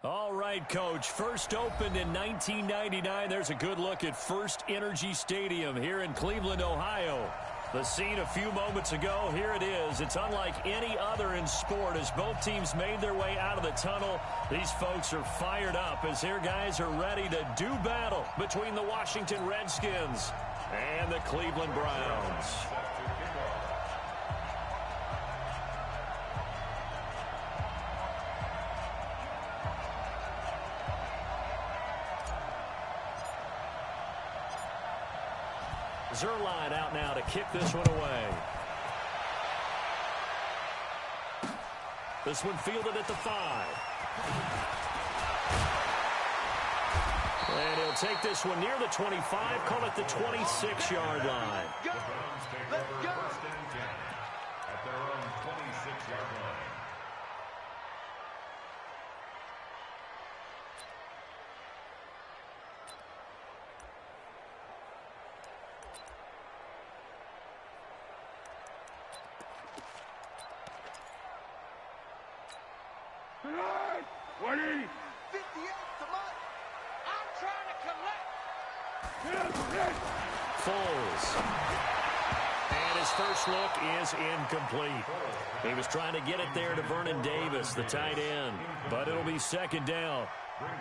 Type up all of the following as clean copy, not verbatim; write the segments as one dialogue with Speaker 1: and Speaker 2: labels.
Speaker 1: All right, Coach. First opened in 1999. There's a good look at First Energy Stadium here in Cleveland, Ohio. The scene a few moments ago, here it is. It's unlike any other in sport as both teams made their way out of the tunnel. These folks are fired up as their guys are ready to do battle between the Washington Redskins and the Cleveland Browns. Zerline out now to kick this one away. This one fielded at the 5. And he'll take this one near the 25, call it the 26-yard line.
Speaker 2: Let's go. At their own 26-yard line.
Speaker 1: Foles. And his first look is incomplete. He was trying to get it there to Vernon Davis, the tight end. But it'll be second down.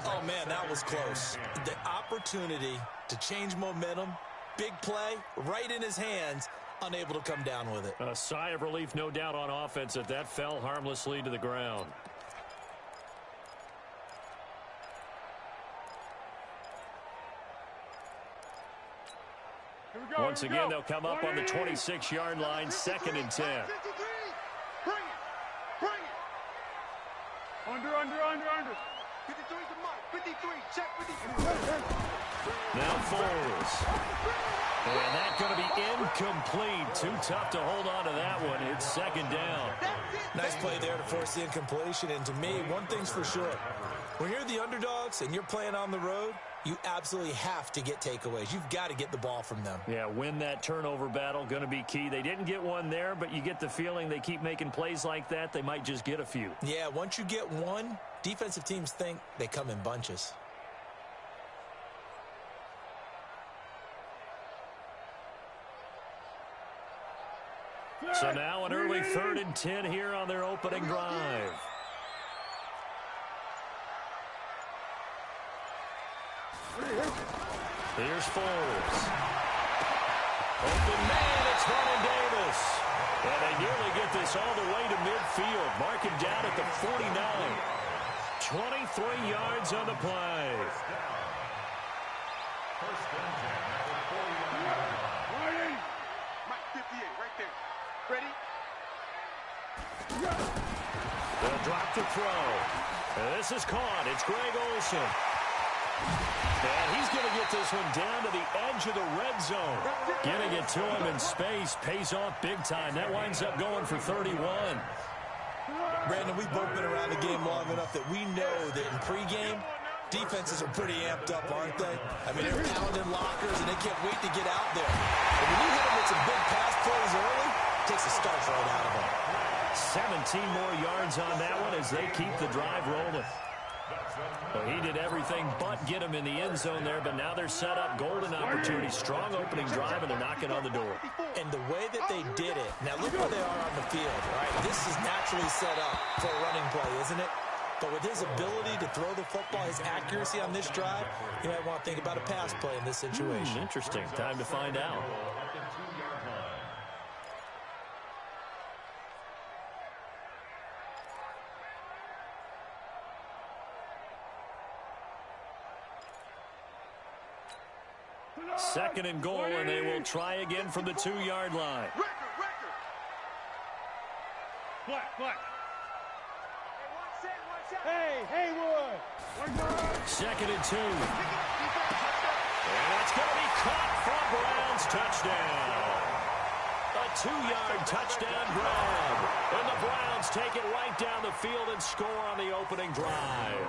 Speaker 3: Oh, man, that was close. The opportunity to change momentum, big play, right in his hands, unable to come down with it.
Speaker 1: A sigh of relief, no doubt, on offense that fell harmlessly to the ground. Once again, they'll come up on the 26-yard line, 2nd and 10.
Speaker 2: Bring it. Under. 53's the mark. 53. Check 53.
Speaker 1: Now Foles. And that's going to be incomplete. Too tough to hold on to that one. It's 2nd down.
Speaker 3: Nice play there to force the incompletion. And to me, one thing's for sure. When you're the underdogs and you're playing on the road, you absolutely have to get takeaways. You've got to get the ball from them.
Speaker 1: Yeah, win that turnover battle, going to be key. They didn't get one there, but you get the feeling they keep making plays like that, they might just get a few.
Speaker 3: Yeah, once you get one, defensive teams think they come in bunches.
Speaker 1: So now an early 3rd and 10 here on their opening drive. Here's Foles. Open man, it's Vernon Davis. And they nearly get this all the way to midfield. Mark him down at the 49. 23 yards on the play.
Speaker 2: Mike 58, right there. Ready?
Speaker 1: They'll drop the throw. This is caught. It's Greg Olsen. And he's going to get this one down to the edge of the red zone. Getting it to him in space pays off big time. That winds up going for 31.
Speaker 3: Brandon, we've both been around the game long enough that we know that in pregame, defenses are pretty amped up, aren't they? I mean, they're pounding lockers, and they can't wait to get out there. And when you hit them with some big pass plays early, it takes the starch right out of them.
Speaker 1: 17 more yards on that one as they keep the drive rolling. Well, he did everything but get him in the end zone there, but now they're set up. Golden opportunity, strong opening drive, and they're knocking on the door.
Speaker 3: And the way that they did it, now look where they are on the field, right? This is naturally set up for a running play, isn't it? But with his ability to throw the football, his accuracy on this drive, you might want to think about a pass play in this situation.
Speaker 1: Interesting. Time to find out. Second and goal, and they will try again from the 2-yard line.
Speaker 2: Black. Hey, Haywood.
Speaker 1: Second and 2. And that's going to be caught for a Browns touchdown. A 2-yard touchdown grab. And the Browns take it right down the field and score on the opening drive.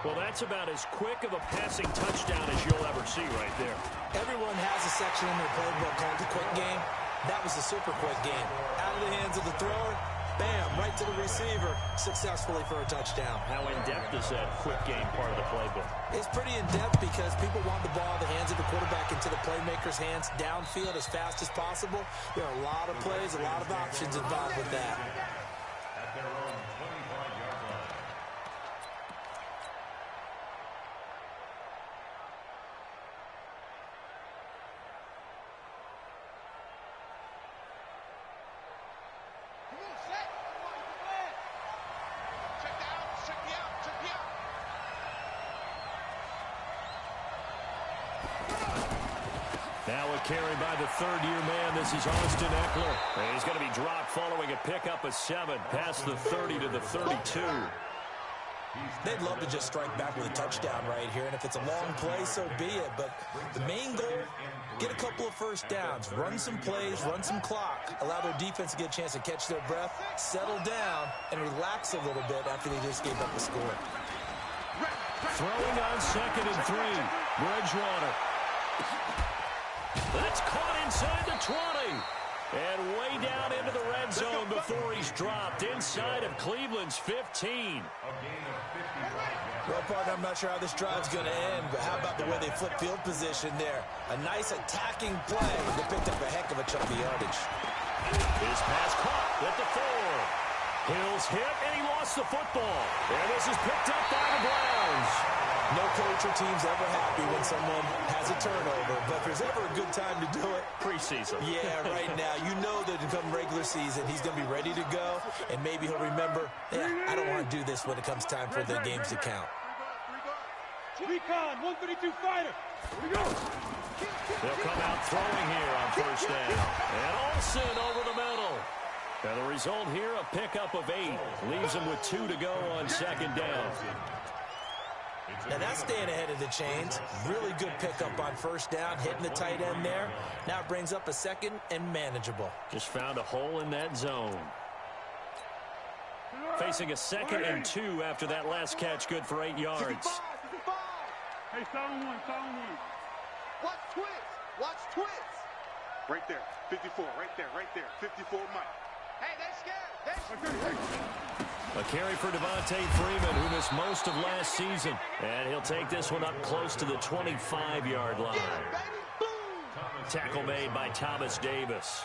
Speaker 1: Well, that's about as quick of a passing touchdown as you'll ever see right there.
Speaker 3: Everyone has a section in their playbook called the quick game. That was a super quick game. Out of the hands of the thrower, bam, right to the receiver, successfully for a touchdown.
Speaker 1: How in-depth is that quick game part of the playbook?
Speaker 3: It's pretty in-depth because people want the ball in the hands of the quarterback into the playmaker's hands downfield as fast as possible. There are a lot of plays, a lot of options involved with that.
Speaker 1: Now a carry by the third-year man. This is Austin Eckler. And he's going to be dropped following a pickup of 7 past the 30 to the 32.
Speaker 3: They'd love to just strike back with a touchdown right here, and if it's a long play, so be it. But the main goal, get a couple of first downs, run some plays, run some clock, allow their defense to get a chance to catch their breath, settle down, and relax a little bit after they just gave up the score.
Speaker 1: Throwing on 2nd and 3. Bridgewater. That's caught inside the 20. And way down into the red zone before he's dropped inside of Cleveland's 15.
Speaker 3: Well, partner, I'm not sure how this drive's going to end, but how about the way they flip field position there? A nice attacking play. They picked up a heck of a chunk of yardage.
Speaker 1: His pass caught at the 4. Hill's hit, and he lost the football. And this is picked up by the Browns.
Speaker 3: No coach or team's ever happy when someone has a turnover, but if there's ever a good time to do it,
Speaker 1: preseason.
Speaker 3: Yeah, right now. You know that come regular season, he's going to be ready to go, and maybe he'll remember, yeah, I don't want to do this when it comes time for the games to count.
Speaker 2: Recon, 132 fighter. Here we go.
Speaker 1: They'll come out throwing here on first down. And Olsen over the middle. And the result here, a pickup of 8. Leaves him with 2 to go on 2nd down.
Speaker 3: Now that's staying ahead of the chains. Really good pickup on first down, hitting the tight end there. Now it brings up a 2nd and manageable.
Speaker 1: Just found a hole in that zone. Facing a 2nd and 2 after that last catch, good for 8 yards.
Speaker 2: 55. Hey, silent one. Watch twist. Watch twist. Right there. 54. Right there. 54 Mike. Hey, they scared.
Speaker 1: A carry for Devontae Freeman, who missed most of last season. And he'll take this one up close to the 25-yard line. Tackle made by Thomas Davis.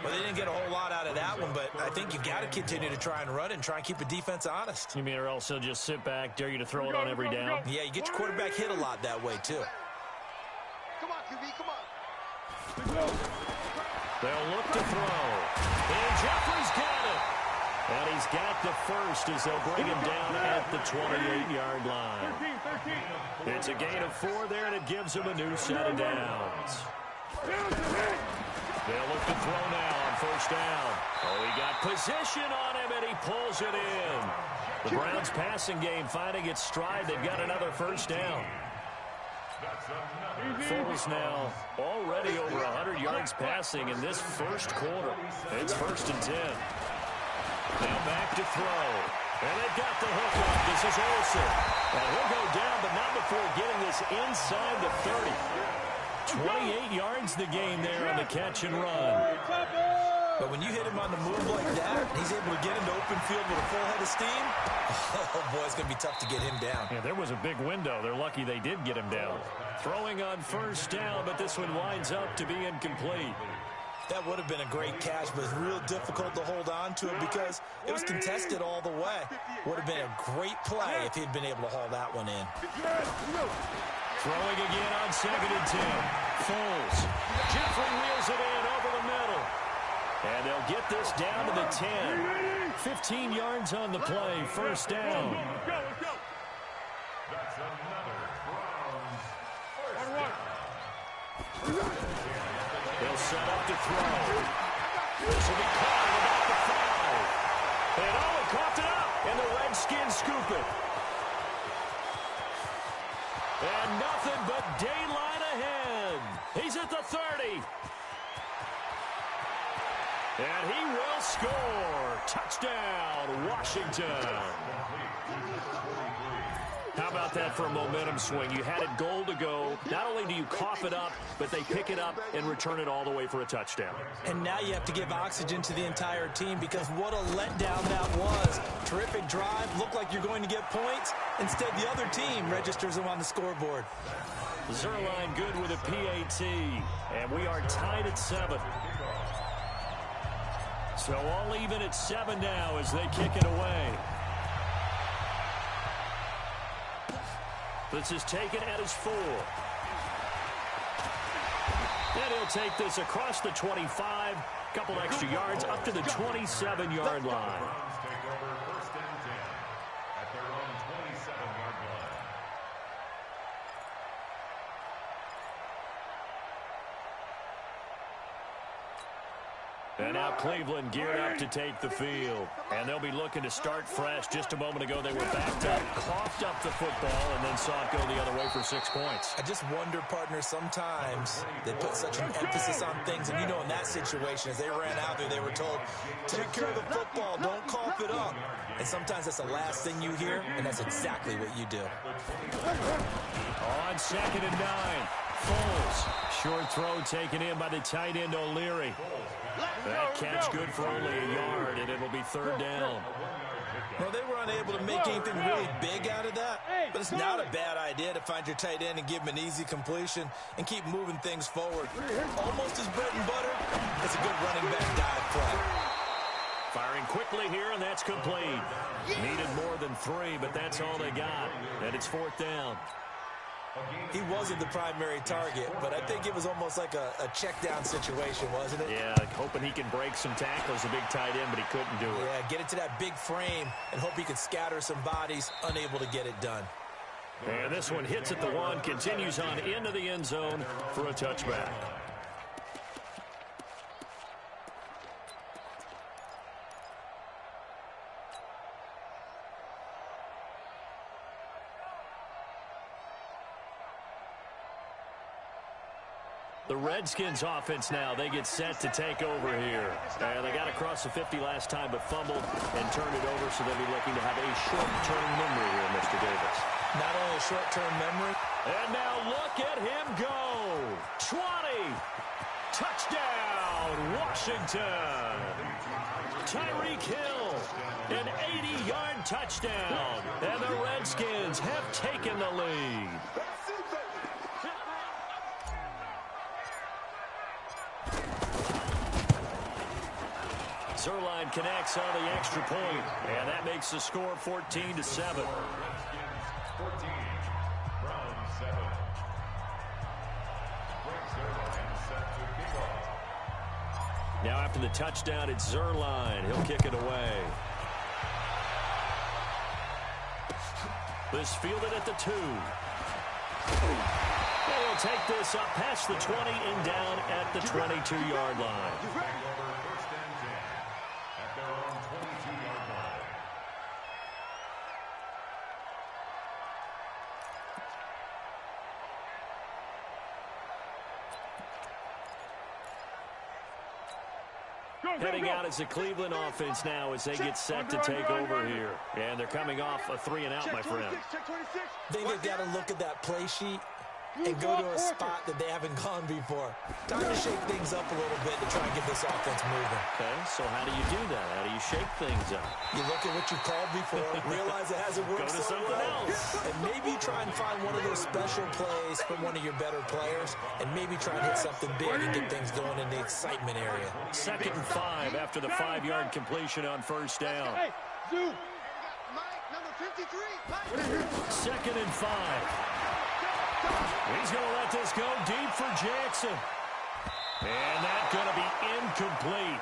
Speaker 3: Well, they didn't get a whole lot out of that one, but I think you got to continue to try and run and try and keep the defense honest.
Speaker 1: You mean or else they'll just sit back, dare you to throw it on every down?
Speaker 3: Yeah, you get your quarterback hit a lot that way, too.
Speaker 2: Come on, QB, come on.
Speaker 1: They'll look to throw. And Jeffrey's got it. And he's got the first as they'll bring him down at the 28-yard line.
Speaker 2: 13.
Speaker 1: It's a gain of 4 there, and it gives him a new set of downs. They'll look to throw now on first down. Oh, he got position on him, and he pulls it in. The Browns' passing game finding its stride. They've got another first down. Foles now already over 100 yards passing in this first quarter. It's 1st and 10. Now back to throw. And they've got the hook up. This is Olsen. And he'll go down, but not before getting this inside the 30. 28 yards the game there on the catch and run.
Speaker 3: But when you hit him on the move like that, he's able to get into open field with a full head of steam. Oh, boy, it's going to be tough to get him down.
Speaker 1: Yeah, there was a big window. They're lucky they did get him down. Throwing on first down, but this one winds up to be incomplete.
Speaker 3: That would have been a great catch, but it's real difficult to hold on to it because it was contested all the way. Would have been a great play if he'd been able to haul that one in.
Speaker 1: Throwing again on 2nd and 10. Foles. Jeffrey wheels it in over the middle. And they'll get this down to the 10. 15 yards on the play. First down.
Speaker 2: That's another Browns.
Speaker 1: They'll set up to throw. This will be caught at about the 5. And oh, it coughed it up. And the Redskins scoop it. And nothing but daylight ahead. He's at the 30. And he will score. Touchdown, Washington. How about that for a momentum swing? You had it goal to go. Not only do you cough it up, but they pick it up and return it all the way for a touchdown.
Speaker 3: And now you have to give oxygen to the entire team because what a letdown that was. Terrific drive. Looked like you're going to get points. Instead, the other team registers them on the scoreboard.
Speaker 1: Zerline good with a PAT. And we are tied at 7. So all even at 7 now as they kick it away. This is taken at his 4. And he'll take this across the 25. Couple extra yards up to the 27-yard line. And now Cleveland geared up to take the field. And they'll be looking to start fresh. Just a moment ago, they were backed up, coughed up the football, and then saw it go the other way for 6 points.
Speaker 3: I just wonder, partner, sometimes they put such an emphasis on things. And, you know, in that situation, as they ran out there, they were told, take care of the football, don't cough it up. And sometimes that's the last thing you hear, and that's exactly what you do.
Speaker 1: On 2nd and 9, Foles. Short throw taken in by the tight end O'Leary. That catch good for only a yard, and it'll be 3rd down.
Speaker 3: Well, they were unable to make anything really big out of that, but it's not a bad idea to find your tight end and give him an easy completion and keep moving things forward. Almost his bread and butter. It's a good running back dive play.
Speaker 1: Firing quickly here, and that's complete. Needed more than 3, but that's all they got, and it's 4th down.
Speaker 3: He wasn't the primary target, but I think it was almost like a check-down situation, wasn't it?
Speaker 1: Yeah, hoping he can break some tackles, a big tight end, but he couldn't do it.
Speaker 3: Yeah, get it to that big frame and hope he can scatter some bodies, unable to get it done.
Speaker 1: And this one hits at the 1, continues on into the end zone for a touchback. The Redskins offense now, they get set to take over here. And they got across the 50 last time, but fumbled and turned it over, so they'll be looking to have a short-term memory here, Mr. Davis.
Speaker 3: Not only a short-term memory.
Speaker 1: And now look at him go. 20. Touchdown, Washington. Tyreek Hill, an 80-yard touchdown. And the Redskins have taken the lead. Zerline connects on the extra point, and that makes the score 14-7. 14 from 7. Now after the touchdown, it's Zerline. He'll kick it away. This fielded at the 2. They'll take this up past the 20 and down at the 22-yard line. Heading out as the Cleveland offense now as they get set to take over here. And they're coming off a 3-and-out, my friend.
Speaker 3: I think they've got to look at that play sheet and go to a spot that they haven't gone before. Time to shake things up a little bit to try and get this offense moving.
Speaker 1: Okay, so how do you do that? How do you shake things up?
Speaker 3: You look at what you've called before, realize it hasn't worked.
Speaker 1: Go to something else.
Speaker 3: And maybe try and find one of those special plays from one of your better players, and maybe try and hit something big and get things going in the excitement area.
Speaker 1: 2nd and 5 after the 5-yard completion on 1st down.
Speaker 2: Hey, Zoo. Mike, number 53.
Speaker 1: 2nd and 5. He's going to let this go deep for Jackson. And that's going to be incomplete.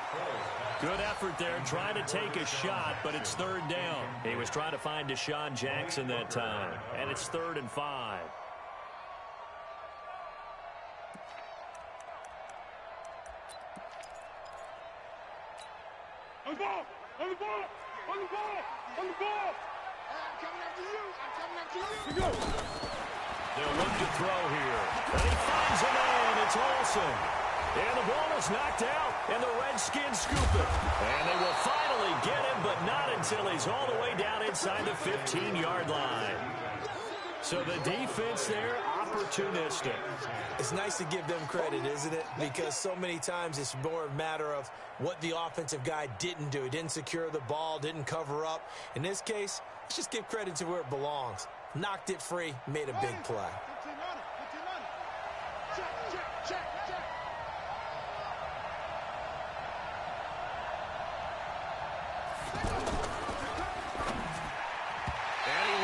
Speaker 1: Good effort there, trying to take a shot, but it's 3rd down. He was trying to find Deshaun Jackson that time, and it's 3rd and 5.
Speaker 2: On the ball! On the ball! On the ball! On the ball! I'm coming after you! I'm coming after you! Here we go!
Speaker 1: They'll look to throw here. And he finds a man. It's Olsen. And the ball is knocked out, and the Redskins scoop it. And they will finally get him, but not until he's all the way down inside the 15-yard line. So the defense there, opportunistic.
Speaker 3: It's nice to give them credit, isn't it? Because so many times it's more a matter of what the offensive guy didn't do. He didn't secure the ball, didn't cover up. In this case, let's just give credit to where it belongs. Knocked it free, made a big play.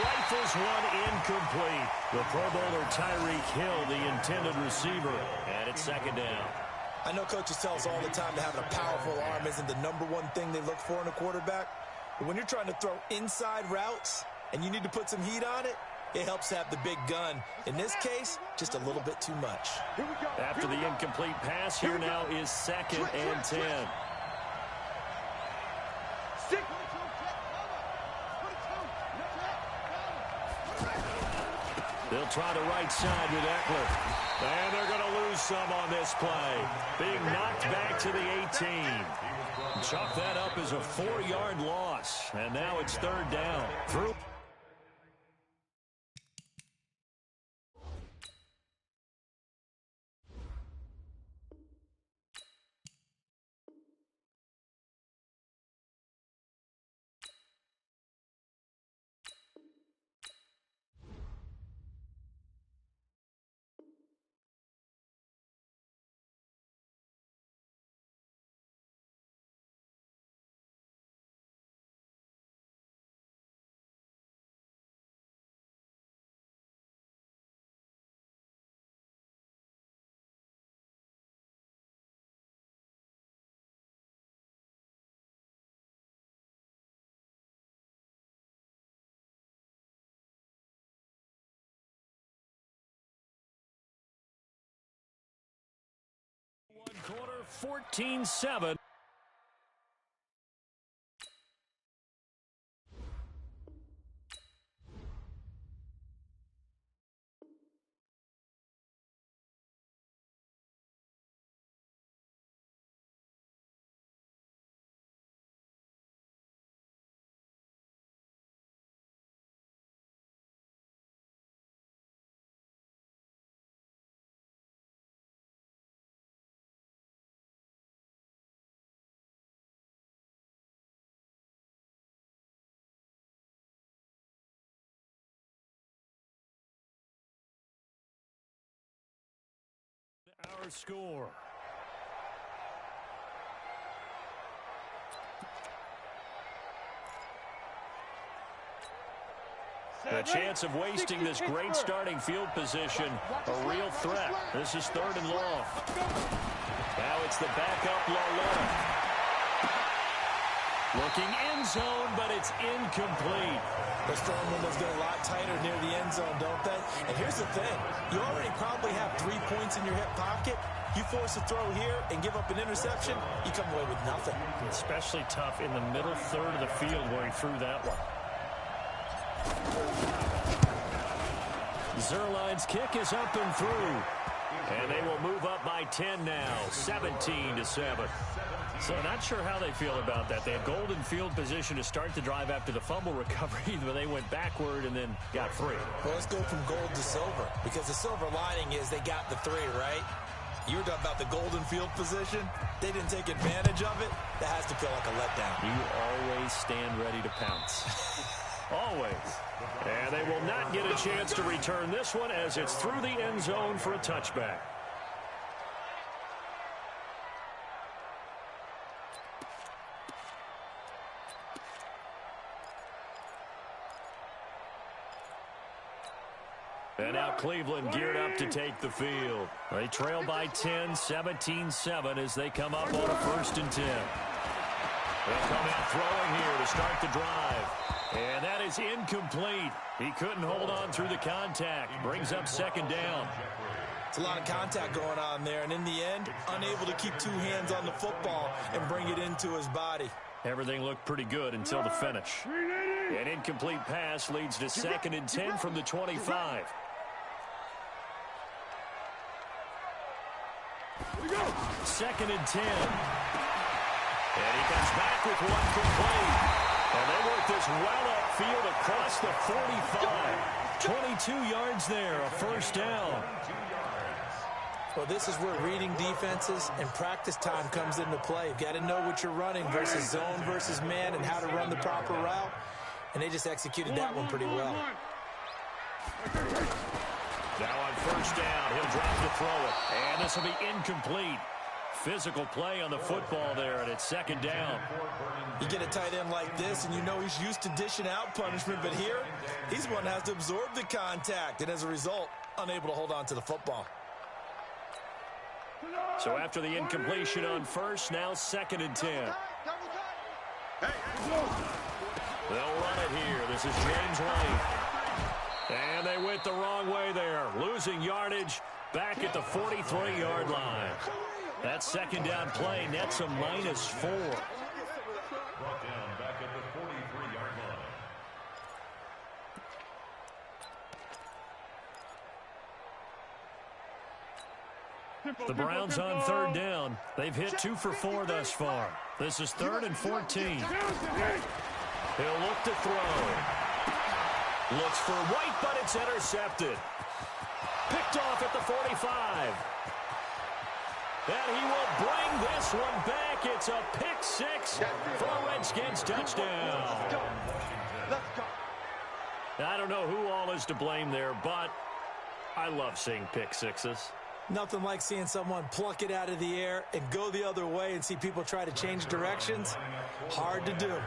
Speaker 1: Rifles one incomplete. The Pro Bowler Tyreek Hill, the intended receiver, and it's second down.
Speaker 3: I know coaches tell us all the time that having a powerful arm isn't the number one thing they look for in a quarterback. But when you're trying to throw inside routes and you need to put some heat on it, it helps to have the big gun. In this case, just a little bit too much.
Speaker 1: After the incomplete pass, here now is 2nd and 10. They'll try the right side with Eckler. And they're going to lose some on this play. Being knocked back to the 18. Chalk that up as a 4-yard loss. And now it's 3rd down. Through. One quarter, 14-7. Our score. The chance of wasting this great starting field position, a real threat. This is 3rd and long. Now it's the backup Lalette. Looking end zone, but it's incomplete.
Speaker 3: Those throwing windows get a lot tighter near the end zone, don't they? And here's the thing. You already probably have 3 points in your hip pocket. You force a throw here and give up an interception, you come away with nothing.
Speaker 1: Especially tough in the middle third of the field where he threw that one. Zerline's kick is up and through. And they will move up by 10 now, 17-7. So not sure how they feel about that. They had golden field position to start the drive after the fumble recovery, but they went backward and then got 3.
Speaker 3: Well, let's go from gold to silver, because the silver lining is they got the 3, right? You were talking about the golden field position. They didn't take advantage of it. That has to feel like a letdown.
Speaker 1: You always stand ready to pounce. Always. And they will not get a chance to return this one as it's through the end zone for a touchback. And now Cleveland geared up to take the field. They trail by 10, 17-7 as they come up on a 1st and 10. They'll come out throwing here to start the drive. And that is incomplete. He couldn't hold on through the contact. Brings up 2nd down.
Speaker 3: It's a lot of contact going on there, and in the end, unable to keep 2 hands on the football and bring it into his body.
Speaker 1: Everything looked pretty good until the finish. An incomplete pass leads to 2nd and 10 from the 25. 2nd and 10. And he comes back with one complete. And they work this well upfield across the 45. 22 yards there, a first down.
Speaker 3: Well, this is where reading defenses and practice time comes into play. You've got to know what you're running versus zone versus man and how to run the proper route. And they just executed that one pretty well.
Speaker 1: Now on first down, he'll drop to throw it. And this will be incomplete. Physical play on the football there, and it's second down.
Speaker 3: You get a tight end like this, and you know he's used to dishing out punishment, but here, he's one that has to absorb the contact, and as a result, unable to hold on to the football.
Speaker 1: So after the incompletion on first, now second and 10. They'll run it here. This is James Lane. And they went the wrong way there. Losing yardage back at the 43-yard line. That second down play nets a -4.
Speaker 4: Brought down back at the 43-yard line.
Speaker 1: The Browns on third down. They've hit 2 for 4 thus far. This is 3rd and 14. He'll look to throw. Looks for White, but it's intercepted. Picked off at the 45. And he will bring this one back. It's a pick 6 for a Redskins touchdown. I don't know who all is to blame there, but I love seeing pick sixes.
Speaker 3: Nothing like seeing someone pluck it out of the air and go the other way and see people try to change directions. Hard to do.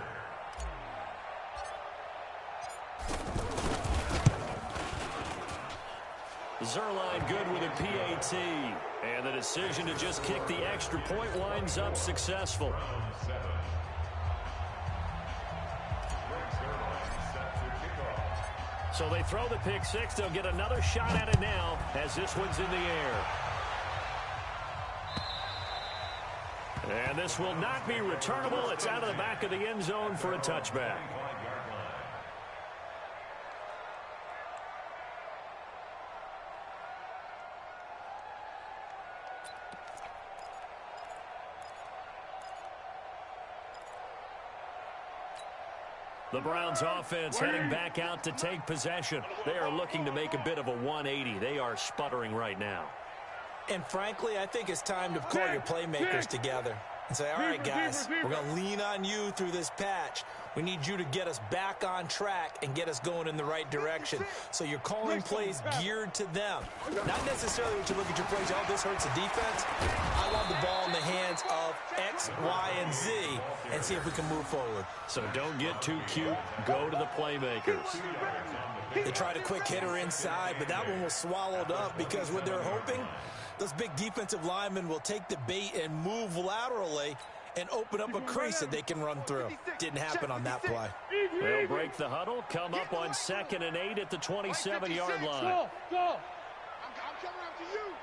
Speaker 1: Zerline good with a PAT. And the decision to just kick the extra point winds up successful. So they throw the pick 6. They'll get another shot at it now as this one's in the air. And this will not be returnable. It's out of the back of the end zone for a touchback. The Browns offense heading back out to take possession. They are looking to make a bit of a 180. They are sputtering right now.
Speaker 3: And frankly, I think it's time to call your playmakers together and say, all right, guys, we're going to lean on you through this patch. We need you to get us back on track and get us going in the right direction. So you're calling plays geared to them. Not necessarily when you look at your plays, oh, this hurts the defense. I want the ball in the hands of X, Y, and Z and see if we can move forward.
Speaker 1: So don't get too cute. Go to the playmakers.
Speaker 3: They tried a quick hitter inside, but that one was swallowed up because what they're hoping, those big defensive linemen will take the bait and move laterally and open up a crease that they can run through. Didn't happen on that play.
Speaker 1: They'll break the huddle, come up on 2nd and 8 at the 27-yard line.
Speaker 2: Go. I'm coming after you.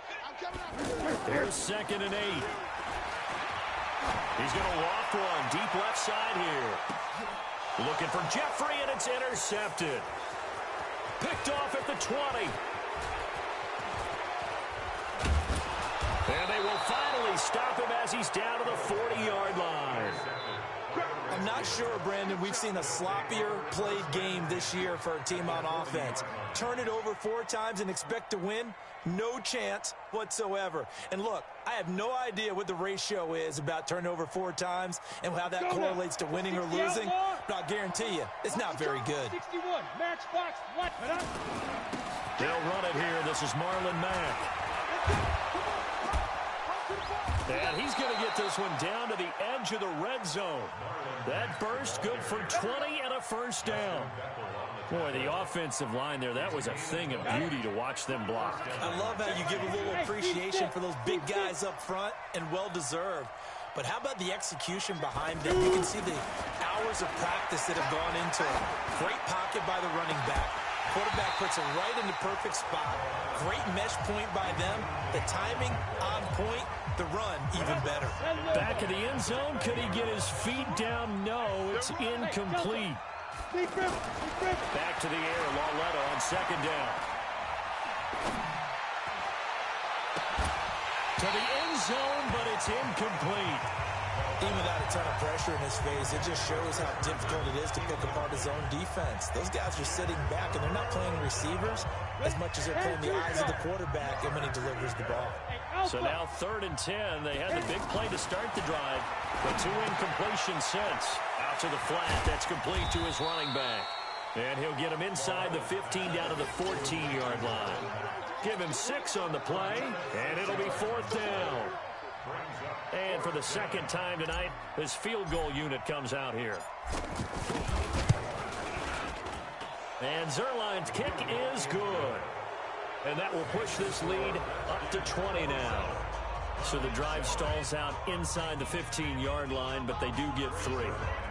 Speaker 1: Here's 2nd and 8. He's going to loft one deep left side here. Looking for Jeffrey, and it's intercepted. Picked off at the 20. And they will finally stop him as he's down to the 40-yard line.
Speaker 3: I'm not sure, Brandon, we've seen a sloppier played game this year for a team on offense. Turn it over 4 times and expect to win? No chance whatsoever. And look, I have no idea what the ratio is about turning over 4 times and how that correlates to winning or losing, but I'll guarantee you, it's not very good.
Speaker 2: 61, match box, what?
Speaker 1: They'll run it here. This is Marlon Mack. And he's going to get this one down to the edge of the red zone. That burst good for 20 and a first down. Boy, the offensive line there, that was a thing of beauty to watch them block.
Speaker 3: I love how you give a little appreciation for those big guys up front, and well-deserved. But how about the execution behind them? You can see the hours of practice that have gone into it. Great pocket by the running back. Quarterback puts it right in the perfect spot. Great mesh point by them. The timing on point. The run even better.
Speaker 1: Back of the end zone. Could he get his feet down? No, it's incomplete. Back to the air. Lauletta on 2nd down. to the end zone, but it's incomplete.
Speaker 3: Even without a ton of pressure in his face, it just shows how difficult it is to pick apart his own defense. Those guys are sitting back, and they're not playing receivers as much as they're playing the eyes of the quarterback and when he delivers the ball.
Speaker 1: So now 3rd and 10. They had the big play to start the drive, but 2 incompletions since. Out to the flat. That's complete to his running back. And he'll get him inside the 15 down to the 14-yard line. Give him 6 on the play, and it'll be 4th down. And for the second time tonight, this field goal unit comes out here. And Zerline's kick is good. And that will push this lead up to 20 now. So the drive stalls out inside the 15-yard line, but they do get 3.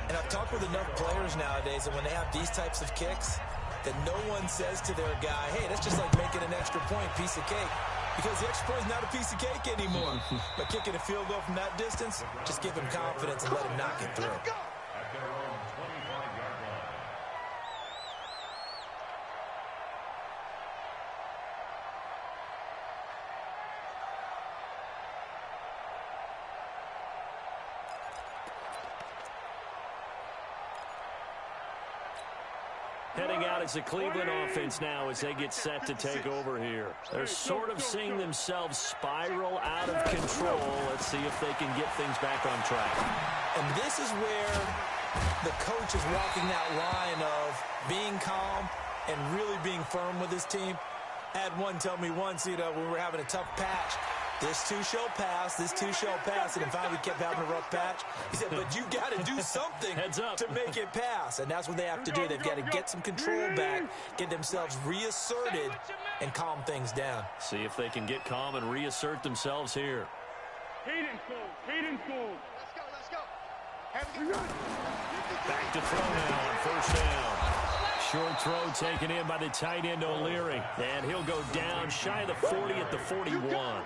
Speaker 3: And I've talked with enough players nowadays that when they have these types of kicks, that no one says to their guy, hey, that's just like making an extra point, piece of cake. Because the extra point is not a piece of cake anymore. But kicking a field goal from that distance, just give him confidence and let him knock it through.
Speaker 4: At their own 25-yard line.
Speaker 1: Heading out as the Cleveland offense now as they get set to take over here. They're sort of seeing themselves spiral out of control. Let's see if they can get things back on track.
Speaker 3: And this is where the coach is walking that line of being calm and really being firm with his team. I had one tell me once, when we were having a tough patch, this too shall pass, this too shall pass. And finally we kept having a rough patch. He said, but you got to do something to make it pass. And that's what they have to do. They've got to get some control back, get themselves reasserted, and calm things down.
Speaker 1: See if they can get calm and reassert themselves here.
Speaker 2: Hayden Cole. Let's go.
Speaker 1: Back to throw now on 1st down. Short throw taken in by the tight end O'Leary. And he'll go down shy of the 40 at the 41.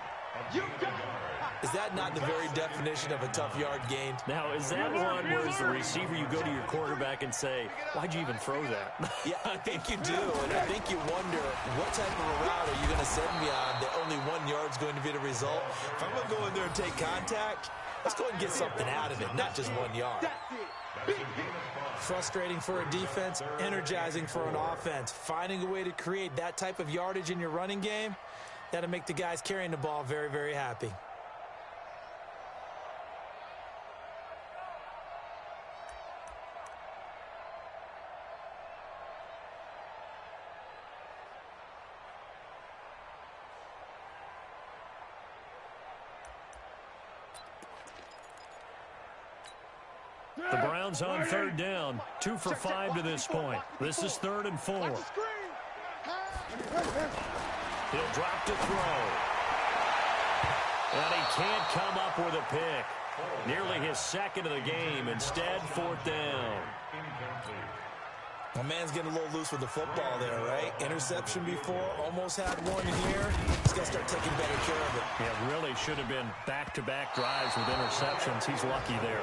Speaker 3: Is that not the very definition of a tough yard gained?
Speaker 1: Now, is that one where as the receiver you go to your quarterback and say, why'd you even throw that?
Speaker 3: Yeah, I think you do. And I think you wonder, what type of a route are you going to send me on that only 1 yard's going to be the result? If I'm going to go in there and take contact, let's go ahead and get something out of it, not just 1 yard. Frustrating for a defense, energizing for an offense. Finding a way to create that type of yardage in your running game, that'll make the guys carrying the ball very, very happy.
Speaker 1: The Browns on 3rd down, 2 for 5 to this point. This is 3rd and 4. He'll drop to throw. And he can't come up with a pick. Nearly his 2nd of the game. Instead, 4th down.
Speaker 3: My man's getting a little loose with the football there, right? Interception before, almost had one here. He's got to start taking better care of it.
Speaker 1: Yeah, really should have been back-to-back drives with interceptions. He's lucky there.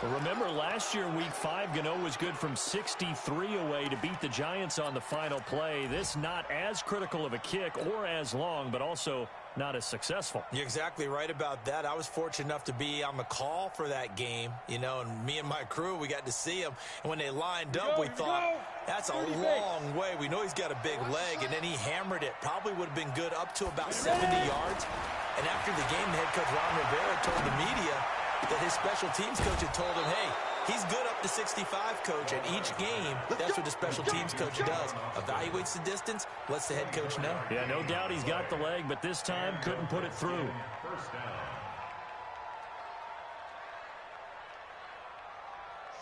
Speaker 1: Well, remember, last year in Week 5, Gano was good from 63 away to beat the Giants on the final play. This not as critical of a kick or as long, but also not as successful.
Speaker 3: You're exactly right about that. I was fortunate enough to be on the call for that game, and me and my crew, we got to see him. And when they lined up, we thought, that's a long way. We know he's got a big leg, and then he hammered it. Probably would have been good up to about 70 yards. And after the game, the head coach, Ron Rivera, told the media that his special teams coach had told him, hey, he's good up to 65, coach. At each game, that's what the special teams coach does. Evaluates the distance, lets the head coach know.
Speaker 1: Yeah, no doubt he's got the leg, but this time couldn't put it through.
Speaker 4: 1st down.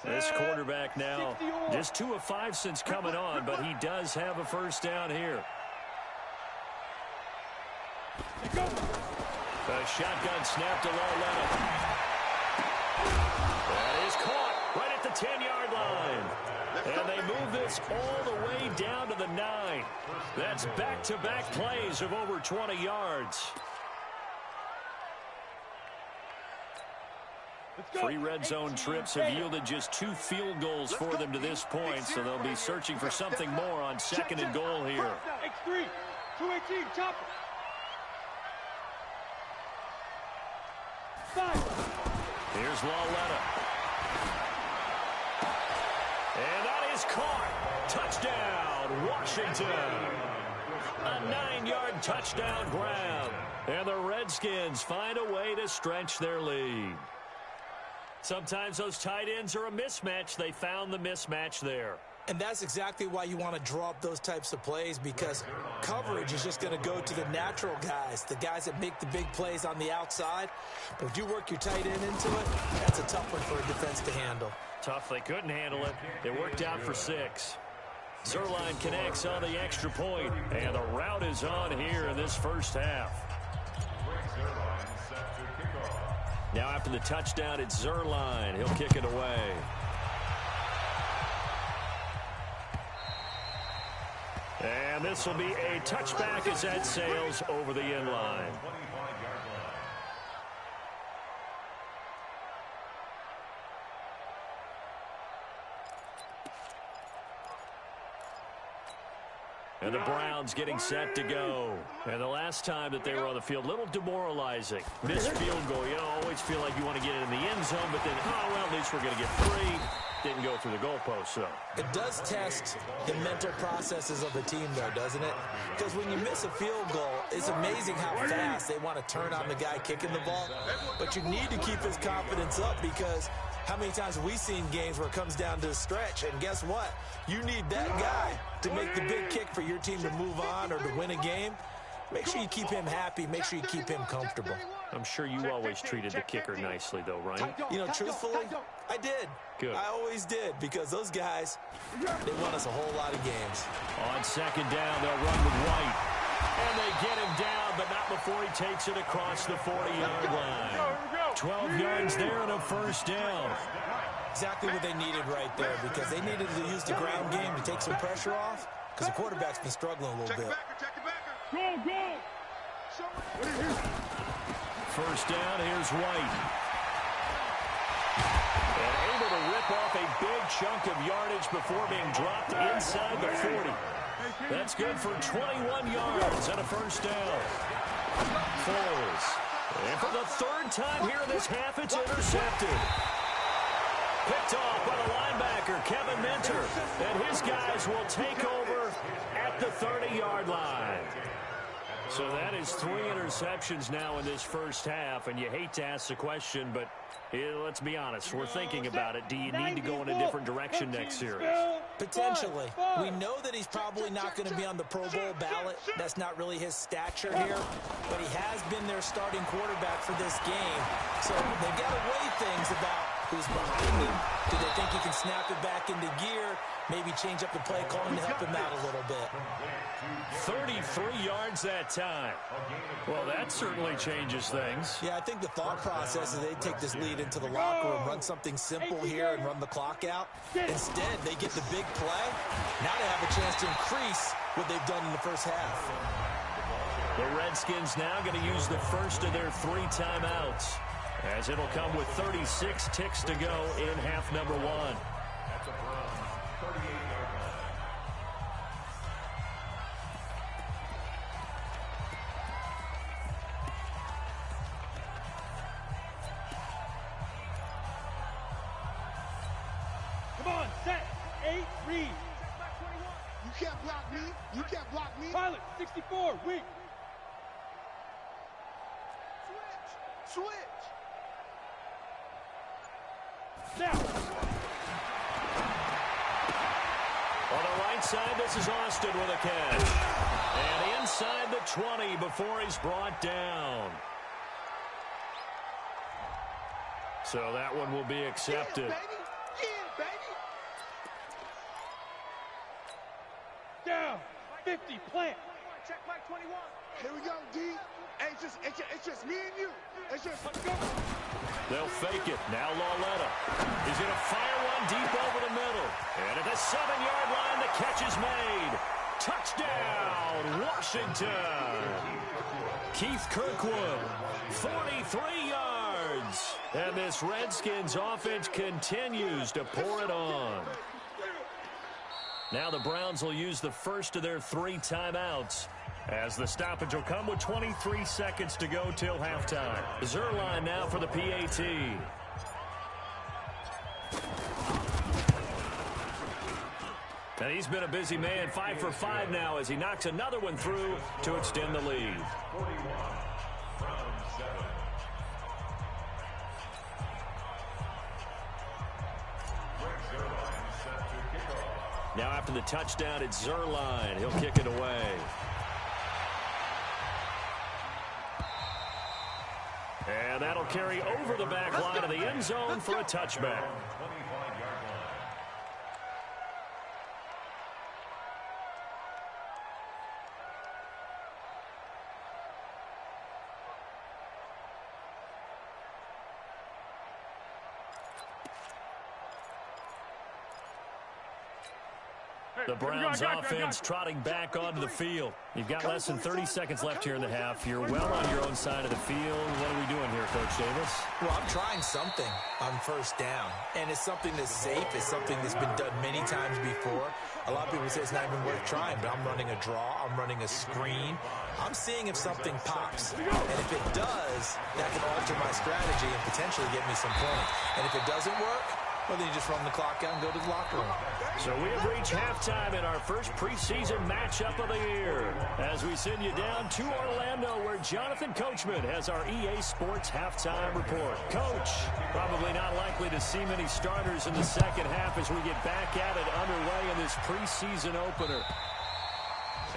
Speaker 1: This quarterback now just 2 of 5 since coming on, but he does have a 1st down here. A shotgun snap to Larletta. That is caught right at the 10-yard line. And they move this all the way down to the 9. That's back-to-back plays of over 20 yards. 3 red zone trips have yielded just 2 field goals for them to this point, so they'll be searching for something more on 2nd and goal here.
Speaker 2: X3, 218, chopper.
Speaker 1: Here's Lauletta. And that is caught. Touchdown, Washington. A 9-yard touchdown grab. And the Redskins find a way to stretch their lead. Sometimes those tight ends are a mismatch. They found the mismatch there.
Speaker 3: And that's exactly why you want to draw up those types of plays, because coverage is just going to go to the natural guys, the guys that make the big plays on the outside. But if you work your tight end into it, that's a tough one for a defense to handle.
Speaker 1: Tough. They couldn't handle it. It worked out for 6. Zerline connects on the extra point, and the route is on here in this first half. Now after the touchdown, it's Zerline. He'll kick it away. And this will be a touchback as that sails over the end line. And the Browns getting set to go. And the last time that they were on the field, a little demoralizing. Missed field goal. You always feel like you want to get it in the end zone, but then, oh, well, at least we're going to get 3. Didn't go through the goalpost, though.
Speaker 3: It does test the mental processes of the team, though, doesn't it? Because when you miss a field goal, it's amazing how fast they want to turn on the guy kicking the ball. But you need to keep his confidence up, because how many times have we seen games where it comes down to the stretch? And guess what? You need that guy to make the big kick for your team to move on or to win a game. Make sure you keep him happy. Make sure you keep him comfortable.
Speaker 1: I'm sure you always treated the kicker nicely, though, right?
Speaker 3: You know, truthfully, I did.
Speaker 1: Good.
Speaker 3: I always did, because those guys, they won us a whole lot of games.
Speaker 1: On second down, they'll run with White. And they get him down, but not before he takes it across the 40-yard line. 12 yards there and a first down.
Speaker 3: Exactly what they needed right there, because they needed to use the ground game to take some pressure off, because the quarterback's been struggling a little bit.
Speaker 1: First down, here's White. And able to rip off a big chunk of yardage before being dropped inside the 40. That's good for 21 yards and a first down. Foles. And for the 3rd time here in this half, it's intercepted. Picked off by the linebacker, Kevin Minter. And his guys will take over at the 30-yard line. So that is 3 interceptions now in this first half, and you hate to ask the question, but let's be honest, we're thinking about it. Do you need to go in a different direction next series?
Speaker 3: Potentially. We know that he's probably not going to be on the Pro Bowl ballot. That's not really his stature here, but he has been their starting quarterback for this game. So they've got to weigh things about who's behind him. Do they think he can snap it back into gear? Maybe change up the play calling to help him out a little bit.
Speaker 1: 33 yards that time. Well, that certainly changes things.
Speaker 3: Yeah, I think the thought process is they take this lead into the locker room, run something simple here and run the clock out. Instead, they get the big play. Now they have a chance to increase what they've done in the first half.
Speaker 1: The Redskins now going to use the first of their 3 timeouts, as it'll come with 36 ticks to go in half number 1.
Speaker 2: Come on, set, 8, read. You can't block me. You can't block me. Pilot, 64, weak. Switch. Now.
Speaker 1: On the right side, this is Austin with a catch. And inside the 20 before he's brought down. So that one will be accepted.
Speaker 2: Yeah, baby. Down. 50, plant. Check Mike 21. Here we go, D. Hey, it's just me and you. It's just, let's go.
Speaker 1: They'll fake it. Now Lauletta. He's going to fire one deep over the middle. And at the 7-yard line, the catch is made. Touchdown, Washington. Keith Kirkwood, 43 yards. And this Redskins offense continues to pour it on. Now the Browns will use the first of their 3 timeouts As the stoppage will come with 23 seconds to go till halftime. Zerline now for the PAT. And he's been a busy man, 5 for 5 now as he knocks another one through to extend the lead.
Speaker 4: 41, round 7. Set to kick off.
Speaker 1: Now after the touchdown, it's Zerline. He'll kick it away. And that'll carry over the back line of the end zone for a touchback.
Speaker 4: 25-yard line.
Speaker 1: The Browns offense trotting back onto the field. You've got less than 30 seconds left here in the half. You're well on your own side of the field. What are we doing here, Coach Davis?
Speaker 3: Well, I'm trying something on first down, and it's something that's safe. It's something that's been done many times before. A lot of people say it's not even worth trying, but I'm running a draw. I'm running a screen. I'm seeing if something pops, and if it does, that can alter my strategy and potentially get me some points. And if it doesn't work, well, then you just run the clock out and go to the locker room.
Speaker 1: So we have reached halftime in our first preseason matchup of the year as we send you down to Orlando where Jonathan Coachman has our EA Sports halftime report. Coach, probably not likely to see many starters in the second half as we get back at it underway in this preseason opener.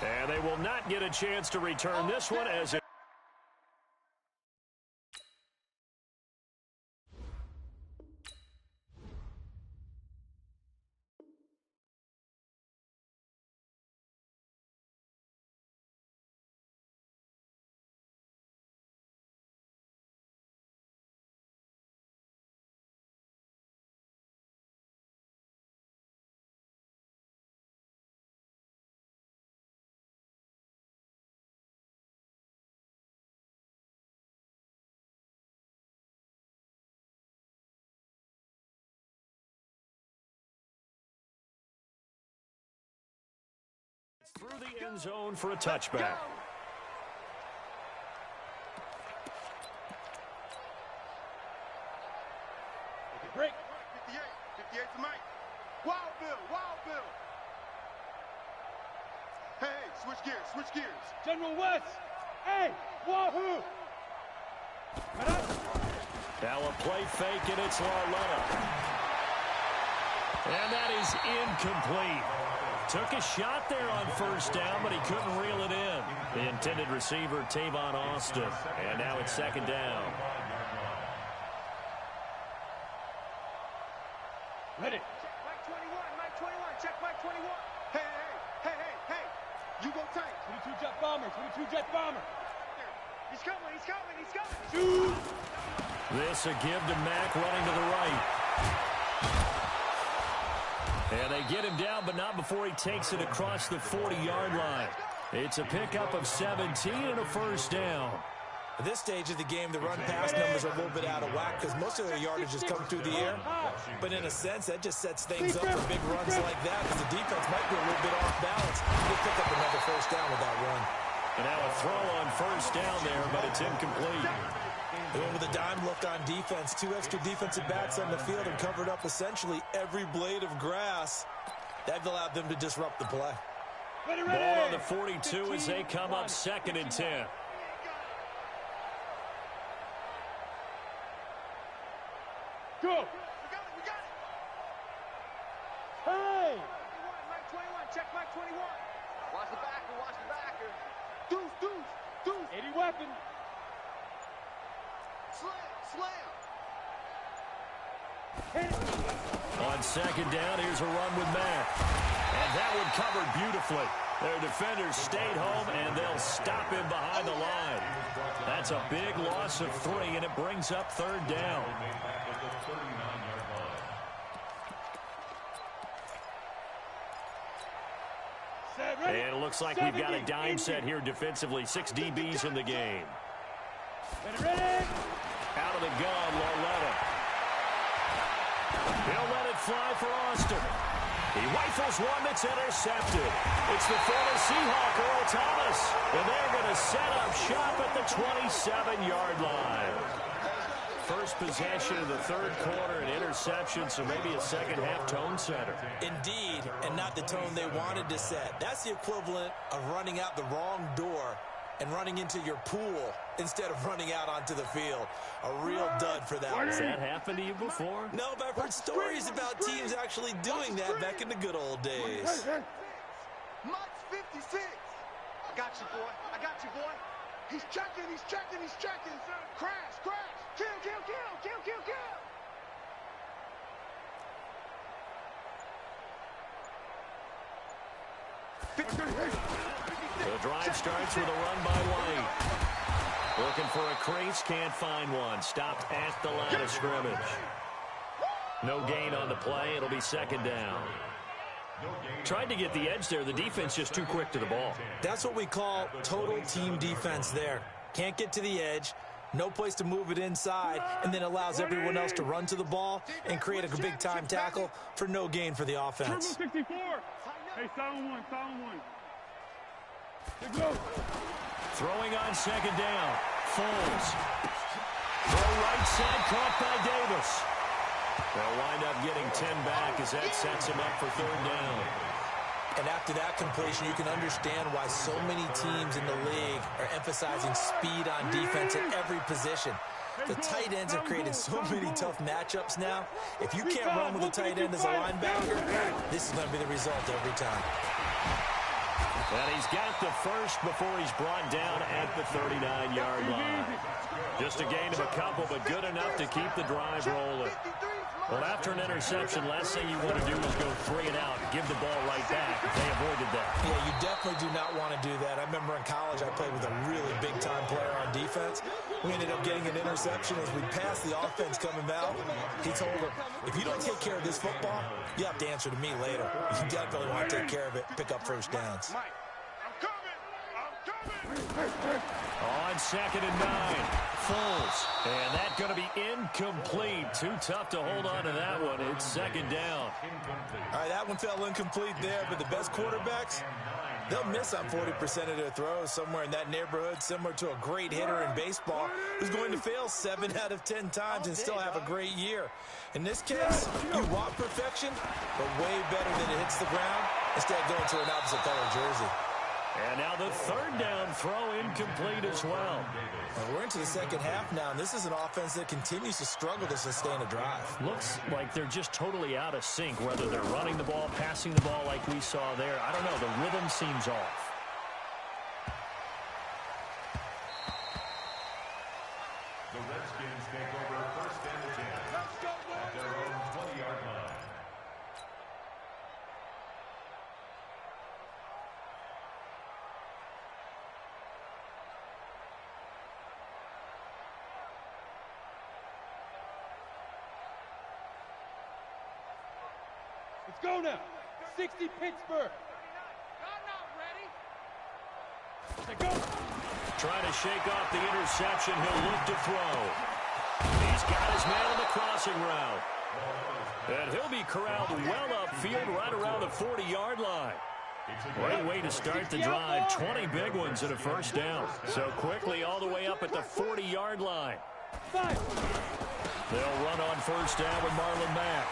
Speaker 1: And they will not get a chance to return this one as it through the end zone for a touchback.
Speaker 2: Break. 58. 58 to Mike. Wild Bill. Wild Bill. Hey, switch gears. Switch gears.
Speaker 5: General West. Hey, wahoo.
Speaker 1: Now a play fake, and it's Larletta. And that is incomplete. Took a shot there on first down, but he couldn't reel it in. The intended receiver, Tavon Austin. And now it's second down.
Speaker 5: Ready.
Speaker 2: Check Mike 21. Mike 21. Check Mike 21. Hey, hey, hey, hey, hey. You go tank.
Speaker 5: 22 jet bomber. 22 jet bomber.
Speaker 2: He's coming. He's coming. He's coming.
Speaker 5: Shoot.
Speaker 1: This a give to Mack running to the right. And they get him down, but not before he takes it across the 40-yard line. It's a pickup of 17 and a first down.
Speaker 3: At this stage of the game, the run-pass numbers are a little bit out of whack because most of their yardage has come through the air. But in a sense, that just sets things up for big runs like that because the defense might be a little bit off balance. They pick up another first down with that run.
Speaker 1: And now a throw on first down there, but it's incomplete.
Speaker 3: They went with a dime look on defense. 2 extra defensive backs on the field and covered up essentially every blade of grass. That allowed them to disrupt the play.
Speaker 1: Ball on the 42 as they come up 2nd and 10.
Speaker 5: Go.
Speaker 2: We got it. We got it.
Speaker 5: Hey.
Speaker 2: Mike 21. Check Mike 21. Watch the backer. Watch the backer. Deuce, deuce, deuce.
Speaker 5: 80 weapon.
Speaker 2: Slam, slam.
Speaker 1: On second down, here's a run with Mack. And that one covered beautifully. Their defenders stayed home, and they'll stop him behind the line. That's a big loss of 3, and it brings up 3rd down. And it looks like we've got a dime set here defensively. 6 DBs in the game.
Speaker 5: Ready.
Speaker 1: Out of the gun, Larletta. He'll let it fly for Austin. He rifles one that's intercepted. It's the former Seahawk, Earl Thomas. And they're going to set up shop at the 27-yard line. First possession of the third quarter, an interception, so maybe a second-half tone setter.
Speaker 3: Indeed, and not the tone they wanted to set. That's the equivalent of running out the wrong door and running into your pool instead of running out onto the field. A real dud for that one.
Speaker 1: Has that happened to you before?
Speaker 3: No, but I've heard stories about teams actually doing that back in the good old days.
Speaker 2: Mike's 56. I got you, boy. I got you, boy. He's checking, he's checking, he's checking. Crash, crash. Kill, kill, kill, kill, kill, kill.
Speaker 1: The drive starts with a run by White. Looking for a crease, can't find one. Stopped at the line of scrimmage. No gain on the play. It'll be second down. Tried to get the edge there. The defense just too quick to the ball.
Speaker 3: That's what we call total team defense there. Can't get to the edge, no place to move it inside, and then allows everyone else to run to the ball and create a big-time tackle for no gain for the offense.
Speaker 5: 64. Hey, silent one, silent one. Let's go.
Speaker 1: Throwing on second down. Foles. Throw right side, caught by Davis. They'll wind up getting 10 back as that sets him up for third down.
Speaker 3: And after that completion, you can understand why so many teams in the league are emphasizing speed on defense at every position. The tight ends have created so many tough matchups now. If you can't run with a tight end as a linebacker, this is going to be the result every time.
Speaker 1: And he's got the first before he's brought down at the 39-yard line. Just a gain of a couple, but good enough to keep the drive rolling. Well, after an interception, last thing you want to do is go 3 and out and give the ball right back. They avoided that.
Speaker 3: Yeah, you definitely do not want to do that. I remember in college I played with a really big-time player on defense. We ended up getting an interception as we passed the offense coming out. He told him, if you don't take care of this football, you have to answer to me later. You definitely want to take care of it, pick up first downs.
Speaker 2: Mike, I'm coming.
Speaker 1: On second and 9, Foles. And that's going to be incomplete. Too tough to hold on to that one. It's second down.
Speaker 3: All right, that one fell incomplete there, but the best quarterbacks, they'll miss on 40% of their throws, somewhere in that neighborhood, similar to a great hitter in baseball who's going to fail 7 out of 10 times and still have a great year. In this case, you want perfection, but way better than it hits the ground, instead of going to an opposite color jersey.
Speaker 1: And now the third down throw incomplete as well.
Speaker 3: And we're into the second half now, and this is an offense that continues to struggle to sustain a drive.
Speaker 1: Looks like they're just totally out of sync, whether they're running the ball, passing the ball like we saw there. I don't know. The rhythm seems off.
Speaker 4: The Redskins take over first and 10 at their own 20-yard line.
Speaker 5: Let's go now. 60 Pittsburgh.
Speaker 2: I'm not ready.
Speaker 5: Let's go.
Speaker 1: Trying to shake off the interception. He'll look to throw. He's got his man on the crossing route. And he'll be corralled well upfield right around the 40-yard line. Great way to start the drive. 20 big ones and a first down. So quickly all the way up at the 40-yard line. They'll run on first down with Marlon Mack.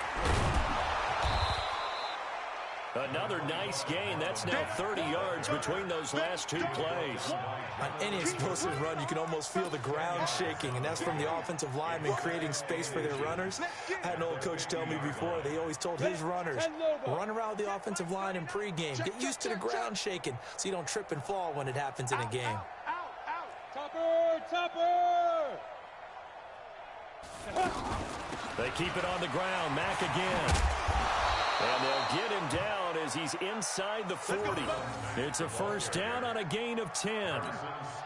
Speaker 1: Another nice gain. That's now 30 yards between those last 2 plays.
Speaker 3: On any explosive run, you can almost feel the ground shaking, and that's from the offensive linemen creating space for their runners. I had an old coach tell me before, they always told his runners, run around the offensive line in pregame. Get used to the ground shaking so you don't trip and fall when it happens in a game.
Speaker 5: Topper, topper.
Speaker 1: They keep it on the ground. Mack again. And they'll get him down as he's inside the 40. It's a first down on a gain of 10.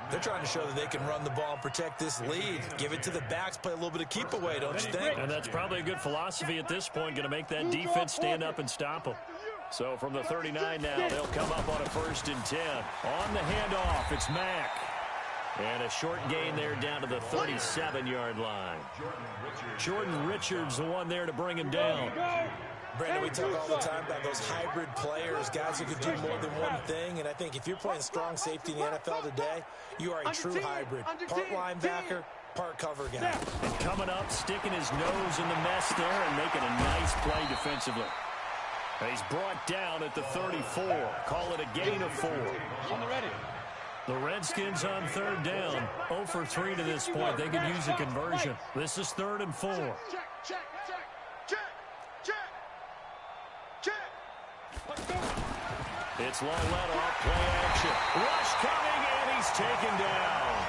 Speaker 3: They're trying to show that they can run the ball and protect this lead. Give it to the backs, play a little bit of keep away, don't you think?
Speaker 1: And that's probably a good philosophy at this point, going to make that defense stand up and stop them. So from the 39 now, they'll come up on a first and 10. On the handoff, it's Mack. And a short gain there down to the 37-yard line. Jordan Richards, the one there to bring him down.
Speaker 3: Brandon, we talk all the time about those hybrid players, guys who can do more than one thing, and I think if you're playing strong safety in the NFL today, you are a true hybrid. Part linebacker, part cover guy.
Speaker 1: And coming up, sticking his nose in the mess there and making a nice play defensively. He's brought down at the 34. Call it a gain of 4.
Speaker 5: On the ready.
Speaker 1: The Redskins on third down. 0 for 3 to this point. They could use a conversion. This is 3rd and 4. It's long let off, play action. Rush coming, and he's taken down.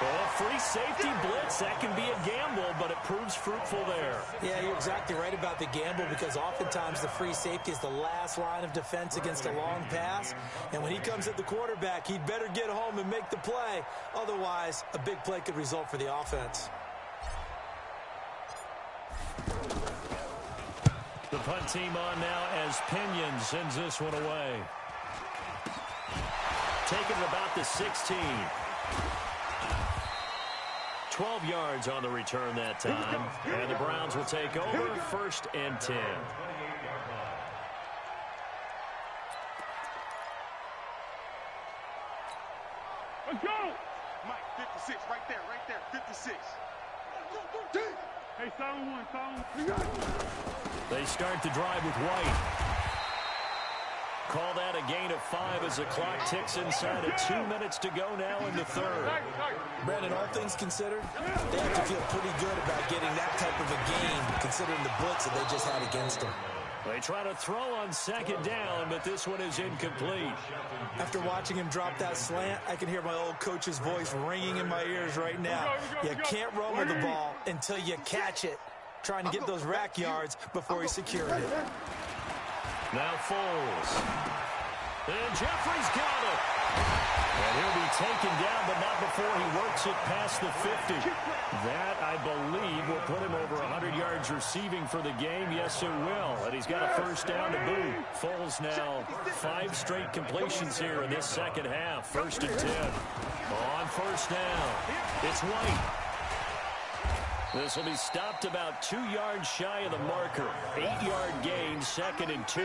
Speaker 1: Well, free safety blitz, that can be a gamble, but it proves fruitful there.
Speaker 3: Yeah, you're exactly right about the gamble, because oftentimes the free safety is the last line of defense against a long pass. And when he comes at the quarterback, he'd better get home and make the play. Otherwise, a big play could result for the offense.
Speaker 1: The punt team on now as Pinion sends this one away. Taking it about the 16. 12 yards on the return that time. And the Browns will take over, 1st and 10.
Speaker 5: Let's go!
Speaker 2: Mike, 56, right there, 56.
Speaker 5: Hey, silent one.
Speaker 1: They start the drive with White. Call that a gain of 5 as the clock ticks inside of 2 minutes to go now in the 3rd.
Speaker 3: Brandon, all things considered, they have to feel pretty good about getting that type of a game, considering the blitz that they just had against them.
Speaker 1: They try to throw on 2nd down, but this one is incomplete.
Speaker 3: After watching him drop that slant, I can hear my old coach's voice ringing in my ears right now. You can't run with the ball until you catch it. Trying to get those rack yards before he secured it.
Speaker 1: Now Foles. And Jeffrey's got it. And he'll be taken down, but not before he works it past the 50. That, I believe, will put him over 100 yards receiving for the game. Yes, it will. And he's got a 1st down to boot. Foles now 5 straight completions here in this 2nd half. 1st and 10. On 1st down, it's White. This will be stopped about 2 yards shy of the marker. 8-yard gain, 2nd and 2.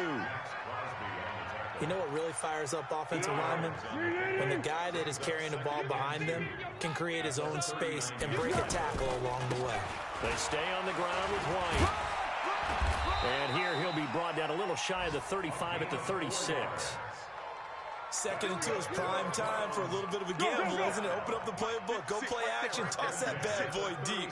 Speaker 3: You know what really fires up offensive linemen? When the guy that is carrying the ball behind them can create his own space and break a tackle along the way.
Speaker 1: They stay on the ground with White. And here he'll be brought down a little shy of the 35 at the 36.
Speaker 3: 2nd and 2 is prime time for a little bit of a gamble, isn't it? Open up the playbook, go play action, toss that bad boy deep.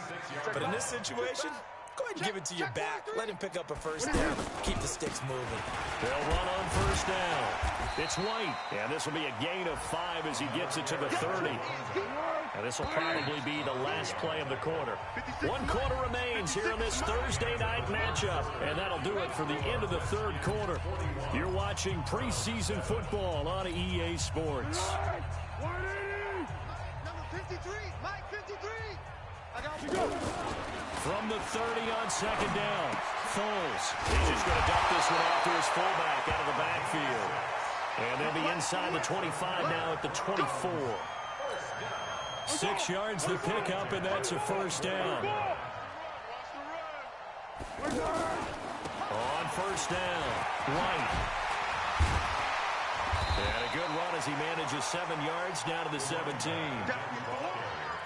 Speaker 3: But in this situation, go ahead and give it to your back. Let him pick up a 1st down. Keep the sticks moving.
Speaker 1: They'll run on 1st down. It's White. And this will be a gain of 5 as he gets it to the 30. And this will probably be the last play of the quarter. 1 quarter remains here in this Thursday night matchup. And that'll do it for the end of the 3rd quarter. You're watching preseason football on EA Sports.
Speaker 2: Number 53, Mike 53. I got you.
Speaker 1: From the 30 on 2nd down, Foles. He's just going to dump this one off to his fullback out of the backfield. And they'll be inside the 25 now at the 24. 6 yards to pick up, and that's a 1st down. On 1st down, White. And a good run as he manages 7 yards down to the 17.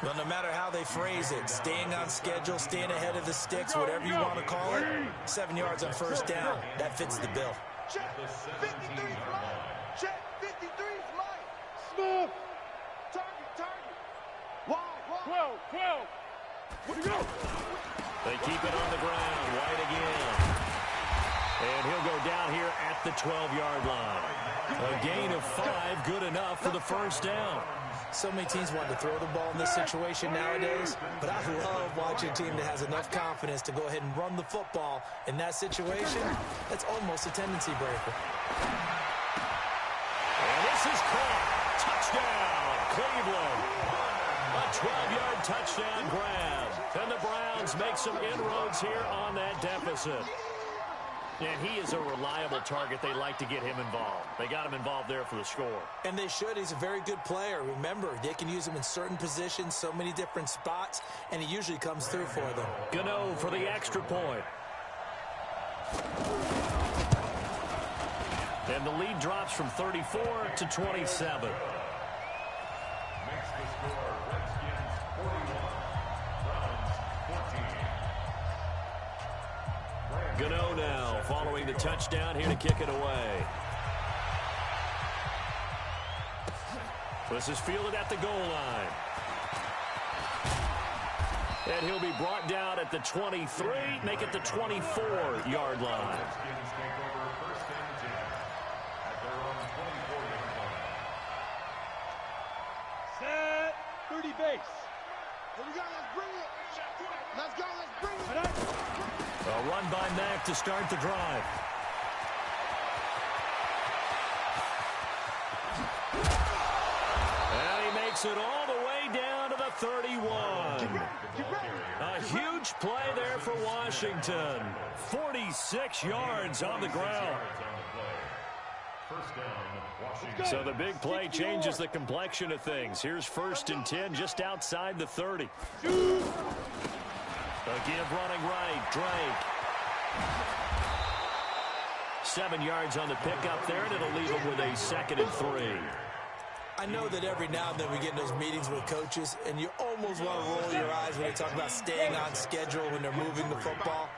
Speaker 3: Well, no matter how they phrase it, staying on schedule, staying ahead of the sticks, whatever you want to call it, 7 yards on 1st down, that fits the bill.
Speaker 2: Check 53's Mike. Check 53's Mike. Smooth. Target. Wide.
Speaker 5: 12. Where'd he go?
Speaker 1: They keep it on the ground. White again. And he'll go down here at the 12-yard line. A gain of 5, good enough for the 1st down.
Speaker 3: So many teams want to throw the ball in this situation nowadays, but I love watching a team that has enough confidence to go ahead and run the football. In that situation, that's almost a tendency breaker.
Speaker 1: And this is caught. Touchdown, Cleveland. A 12-yard touchdown grab. And the Browns make some inroads here on that deficit. And he is a reliable target. They like to get him involved. They got him involved there for the score.
Speaker 3: And they should. He's a very good player. Remember, they can use him in certain positions, so many different spots, and he usually comes through for them.
Speaker 1: Gano for the extra point. And the lead drops from 34 to 27.
Speaker 4: Makes the score Redskins 41, Browns 14.
Speaker 1: Gano now following the touchdown here to kick it away. This is fielded at the goal line. And he'll be brought down at the 23, make it the 24-yard line.
Speaker 4: Redskins take over first and 10 at their own 24-yard line.
Speaker 5: Set. 30 base.
Speaker 2: Here we go, let's bring it. Let's go, let's bring it.
Speaker 1: A run by Mack to start the drive. And he makes it all the way down to the 31. A huge play there for Washington. 46 yards on the ground.
Speaker 4: First down, Washington.
Speaker 1: So the big play changes the complexion of things. Here's first and 10 just outside the 30. A give running right, Drake. 7 yards on the pickup there, and it'll leave him with a 2nd and 3.
Speaker 3: I know that every now and then we get in those meetings with coaches, and you almost want to roll your eyes when they talk about staying on schedule when they're moving the football.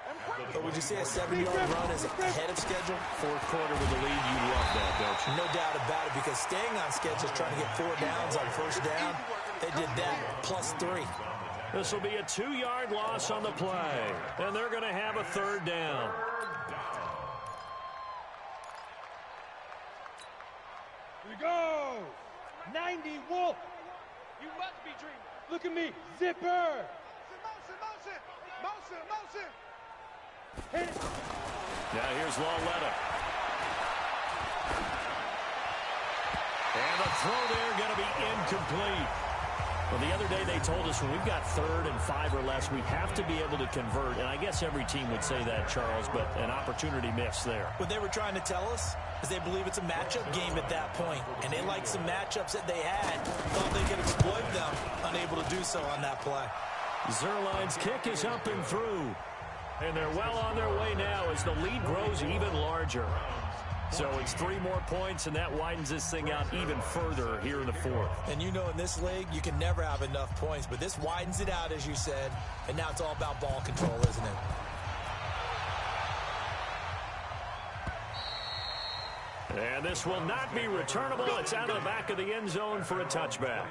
Speaker 3: But would you say a 7-yard run is ahead of schedule?
Speaker 1: Fourth quarter with the lead, you love that, don't you?
Speaker 3: No doubt about it, because staying on schedule is trying to get 4 downs on first down. They did that, plus 3.
Speaker 1: This will be a 2-yard loss on the play, and they're going to have a 3rd down.
Speaker 5: Here we go. 90 Wolf. You must be dreaming. Look at me. Zipper.
Speaker 2: Motion, motion, motion, motion.
Speaker 5: Hit it.
Speaker 1: Now here's Lawletta. And the throw there going to be incomplete. Well, the other day they told us when we've got 3rd and 5 or less, we have to be able to convert. And I guess every team would say that, Charles, but an opportunity missed there.
Speaker 3: What they were trying to tell us is they believe it's a matchup game at that point. And they liked some matchups that they had. Thought they could exploit them. Unable to do so on that play.
Speaker 1: Zerline's kick is up and through. And they're well on their way now as the lead grows even larger. So it's 3 more points, and that widens this thing out even further here in the 4th.
Speaker 3: And you know in this league, you can never have enough points. But this widens it out, as you said. And now it's all about ball control, isn't it?
Speaker 1: And this will not be returnable. It's out of the back of the end zone for a touchback.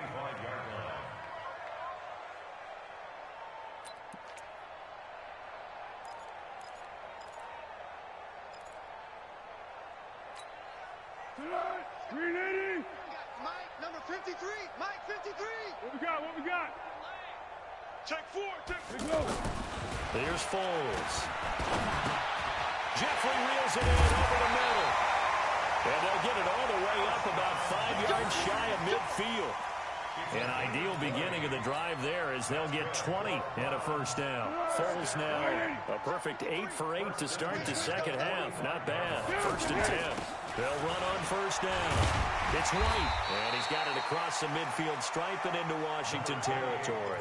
Speaker 2: Mike, number 53. Mike, 53.
Speaker 5: What we got? What we got?
Speaker 2: Check 4. Check.
Speaker 5: Here we go.
Speaker 1: Here's Foles. Jeffrey reels it in over the middle. And they'll get it all the way up about 5 yards shy of midfield. An ideal beginning of the drive there as they'll get 20 and a first down. Foles now a perfect 8 for 8 to start the second half. Not bad. 1st and 10. They'll run on first down. It's White, and he's got it across the midfield stripe and into Washington territory.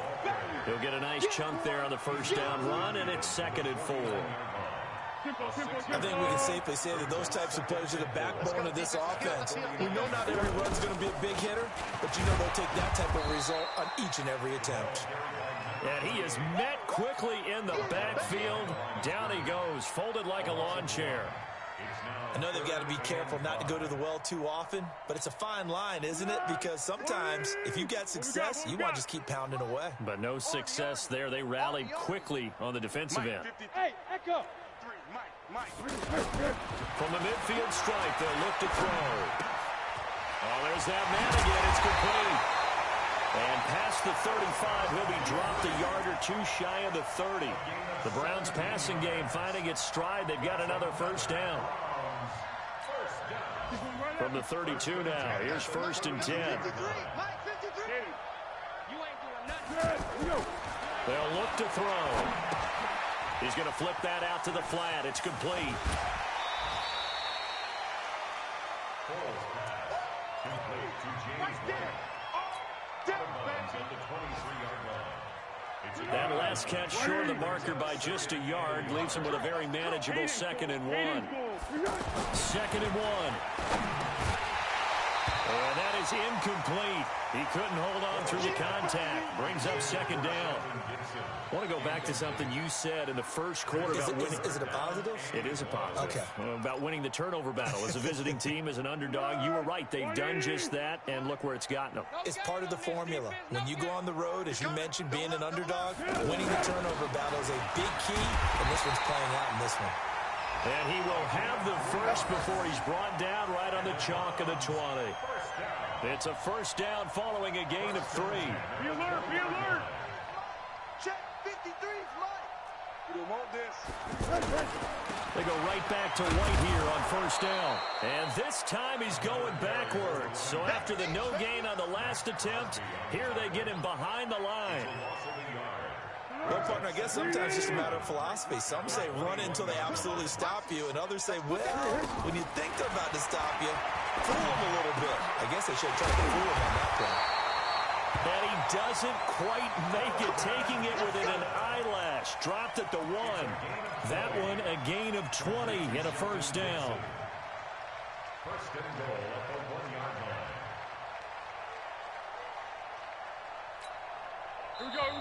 Speaker 1: He'll get a nice chunk there on the first down run, and it's 2nd and 4.
Speaker 3: I think we can safely say that those types of plays are the backbone of this offense. We know not every run's going to be a big hitter, but you know they'll take that type of result on each and every attempt.
Speaker 1: And he is met quickly in the backfield. Down he goes, folded like a lawn chair.
Speaker 3: I know they've got to be careful not to go to the well too often, but it's a fine line, isn't it? Because sometimes, if you get success, you want to just keep pounding away.
Speaker 1: But no success there. They rallied quickly on the defensive end.
Speaker 5: Hey, Echo.
Speaker 1: From the midfield stripe, they'll look to throw. Oh, there's that man again. It's complete. And past the 35, he'll be dropped a yard or 2 shy of the 30. The Browns passing game finding its stride. They've got another first down. From the 32 now, here's 1st and 10. They'll look to throw. He's going to flip that out to the flat. It's complete. That last catch short of the marker by just a yard leaves him with a very manageable 2nd and 1. 2nd and 1. And that is incomplete. He couldn't hold on through the contact. Brings up 2nd down. I want to go back to something you said in the first quarter about winning.
Speaker 3: Is it a positive?
Speaker 1: It is a positive.
Speaker 3: Okay.
Speaker 1: About winning the turnover battle. As a visiting team, as an underdog, you were right. They've done just that, and look where it's gotten them.
Speaker 3: It's part of the formula. When you go on the road, as you mentioned, being an underdog, winning the turnover battle is a big key, and this one's playing out in this one.
Speaker 1: And he will have the first before he's brought down right on the chalk of the 20. It's a first down following a gain of 3.
Speaker 2: Be alert, be alert. Check 53's light. You don't want this.
Speaker 1: They go right back to White here on first down. And this time he's going backwards. So after the no gain on the last attempt, here they get him behind the line.
Speaker 3: Well, partner, I guess sometimes it's just a matter of philosophy. Some say run until they absolutely stop you, and others say, well, when you think they're about to stop you, fool them a little bit. I guess they should have tried to fool him on that play.
Speaker 1: And he doesn't quite make it, taking it within an eyelash. Dropped at the 1. That one a gain of 20 and a first down.
Speaker 4: First and goal at the 1-yard line.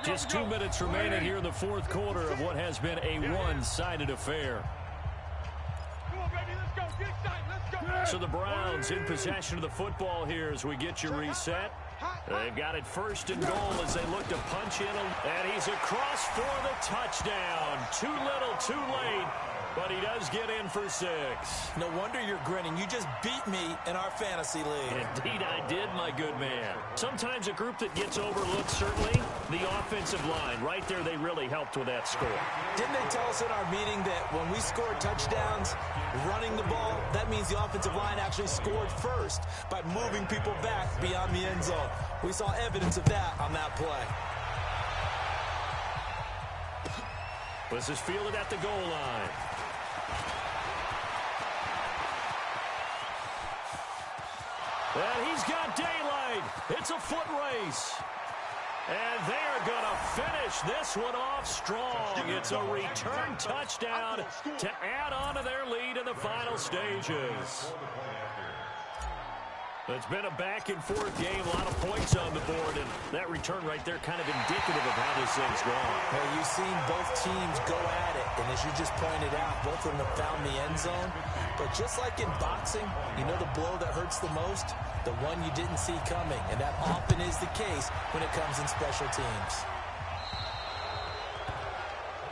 Speaker 1: Just 2 minutes remaining here in the fourth quarter of what has been a one-sided affair.
Speaker 5: Come on, baby, let's go. Get excited. Let's go.
Speaker 1: So the Browns in possession of the football here as we get you reset. They've got it first and goal as they look to punch in. And he's across for the touchdown. Too little, too late. But he does get in for 6.
Speaker 3: No wonder you're grinning. You just beat me in our fantasy league.
Speaker 1: Indeed I did, my good man. Sometimes a group that gets overlooked, certainly, the offensive line. Right there, they really helped with that score.
Speaker 3: Didn't they tell us in our meeting that when we scored touchdowns, running the ball, that means the offensive line actually scored first by moving people back beyond the end zone. We saw evidence of that on that play.
Speaker 1: This is fielded at the goal line. And he's got daylight. It's a foot race. And they are going to finish this one off strong. It's a return touchdown to add on to their lead in the final stages. It's been a back-and-forth game, a lot of points on the board, and that return right there kind of indicative of how this thing's going.
Speaker 3: Well, you've seen both teams go at it, and as you just pointed out, both of them have found the end zone. But just like in boxing, you know the blow that hurts the most? The one you didn't see coming, and that often is the case when it comes in special teams.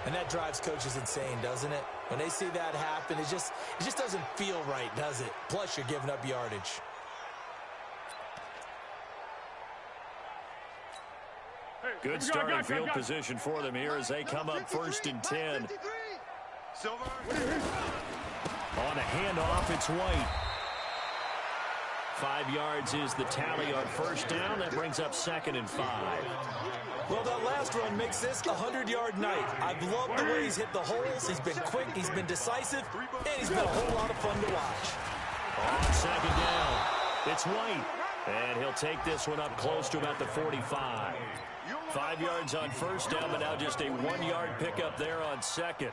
Speaker 3: And that drives coaches insane, doesn't it? When they see that happen, it just doesn't feel right, does it? Plus, you're giving up yardage.
Speaker 1: Good starting field position for them here as they come up first and 10. On a handoff, it's White. 5 yards is the tally on first down. That brings up 2nd and 5.
Speaker 3: Well, that last run makes this a 100-yard night. I've loved the way he's hit the holes. He's been quick, he's been decisive, and he's been a whole lot of fun to watch.
Speaker 1: On 2nd down, it's White. And he'll take this one up close to about the 45. 5 yards on first down, but now just a 1-yard pickup there on 2nd.
Speaker 4: A gain of a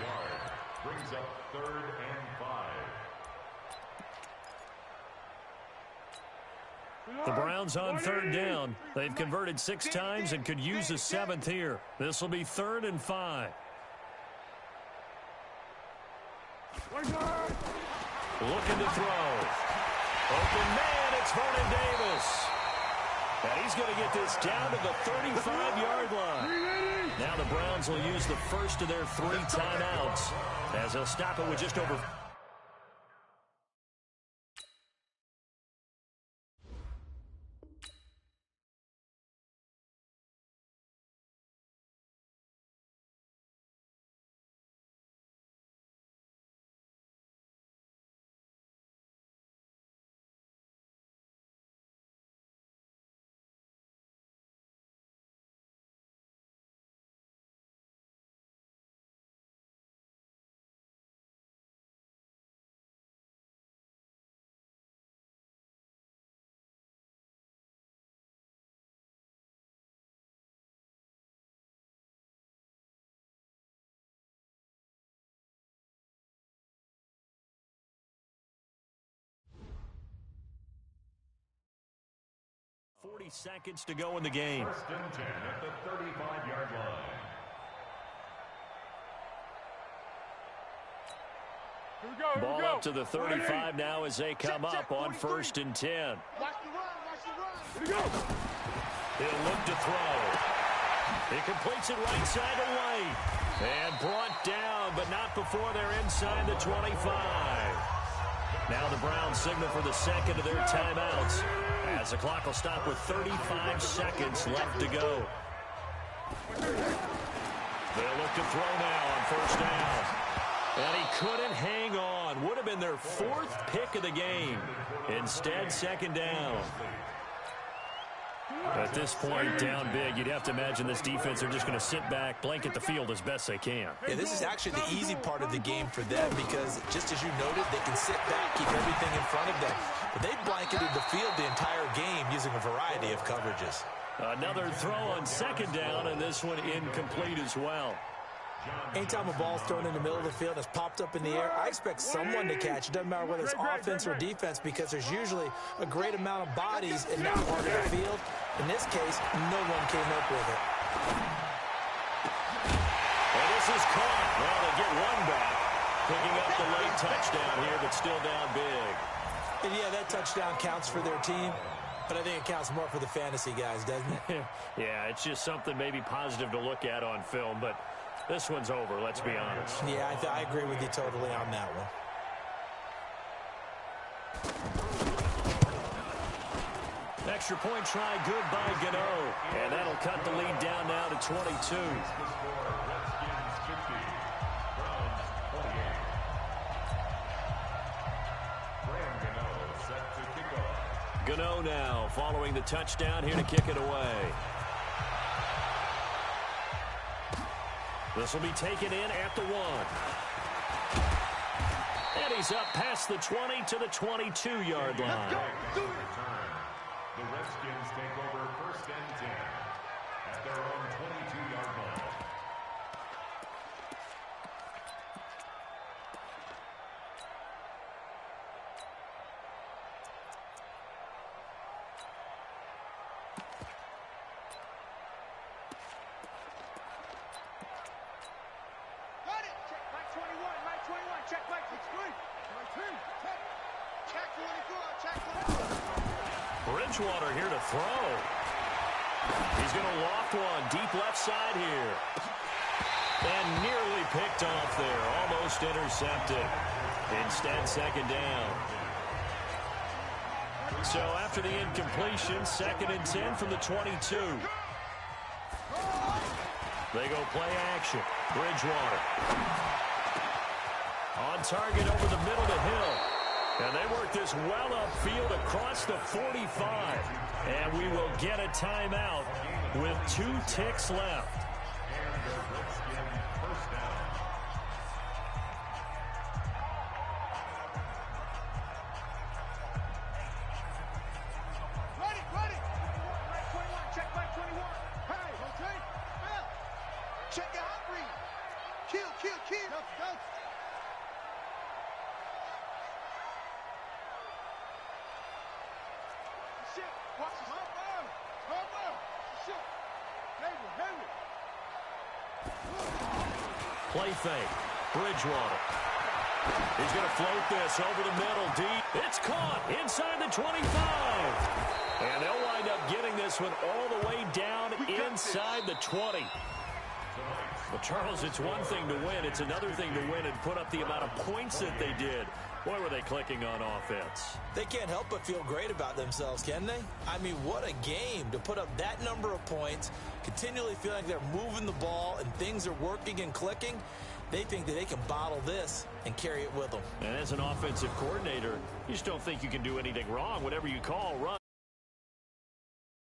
Speaker 4: yard brings up 3rd and 5.
Speaker 1: The Browns on 3rd down. They've converted 6 times and could use a 7th here. This will be 3rd and 5. Looking to throw. Open man, it's Vernon Davis. And he's going to get this down to the 35-yard line. Now the Browns will use the first of their 3 timeouts as they'll stop it with just over 40 seconds to go in the game.
Speaker 4: First and 10 at the 35-yard line.
Speaker 5: Here we go,
Speaker 1: Ball up to the 35 now as they come up on 1st and 10.
Speaker 2: Watch the run, watch the run.
Speaker 5: Here we go.
Speaker 1: He'll look to throw. He completes it right side away. And brought down, but not before they're inside the 25. Now the Browns signal for the second of their timeouts, as the clock will stop with 35 seconds left to go. They'll look to throw now on 1st down. And he couldn't hang on. Would have been their 4th pick of the game. Instead, 2nd down. At this point, down big, you'd have to imagine this defense are just going to sit back, blanket the field as best they can.
Speaker 3: Yeah, this is actually the easy part of the game for them because, just as you noted, they can sit back, keep everything in front of them. But they blanketed the field the entire game using a variety of coverages.
Speaker 1: Another throw on 2nd down, and this one incomplete as well.
Speaker 3: Anytime a ball's thrown in the middle of the field and it's popped up in the air, I expect someone to catch it. Doesn't matter whether it's offense or defense because there's usually a great amount of bodies in that part of the field. In this case, no one came up with it.
Speaker 1: And this is caught. Well, they get one back. Picking up the late touchdown here, but still down big.
Speaker 3: And yeah, that touchdown counts for their team, but I think it counts more for the fantasy guys, doesn't it?
Speaker 1: Yeah, it's just something maybe positive to look at on film, but this one's over, let's be honest.
Speaker 3: Yeah, I agree with you totally on that one.
Speaker 1: Extra point try good by Gano. And that'll cut the lead down now to 22. Gano now following the touchdown here to kick it away. This will be taken in at the 1. And he's up past the 20 to the 22-yard line.
Speaker 4: The Redskins take over 1st and 10 at their own 22-yard line.
Speaker 2: Got it. Check Mike 21, Mike 21. Check Mike 23. Mike 2. Check 24. Check 24.
Speaker 1: Bridgewater here to throw. He's going to loft one deep left side here. And nearly picked off there. Almost intercepted. Instead, 2nd down. So after the incompletion, 2nd and 10 from the 22. They go play action. Bridgewater. On target over the middle to Hill. And they work this well upfield across the 45. And we will get a timeout with 2 ticks left.
Speaker 2: Ready. Mike 21. Check Mike 21. Hey, okay. Bill. Check your hot read. Kill. Go. Shit. Watch the smart ball. Shit. Heavy.
Speaker 1: Play fake. Bridgewater. He's going to float this over the middle deep. It's caught inside the 25. And they'll wind up getting this one all the way down inside the 20. Well, Charles, it's one thing to win. It's another thing to win and put up the amount of points that they did. Boy, were they clicking on offense.
Speaker 3: They can't help but feel great about themselves, can they? I mean, what a game to put up that number of points, continually feeling like they're moving the ball and things are working and clicking. They think that they can bottle this and carry it with them.
Speaker 1: And as an offensive coordinator, you just don't think you can do anything wrong. Whatever you call, run.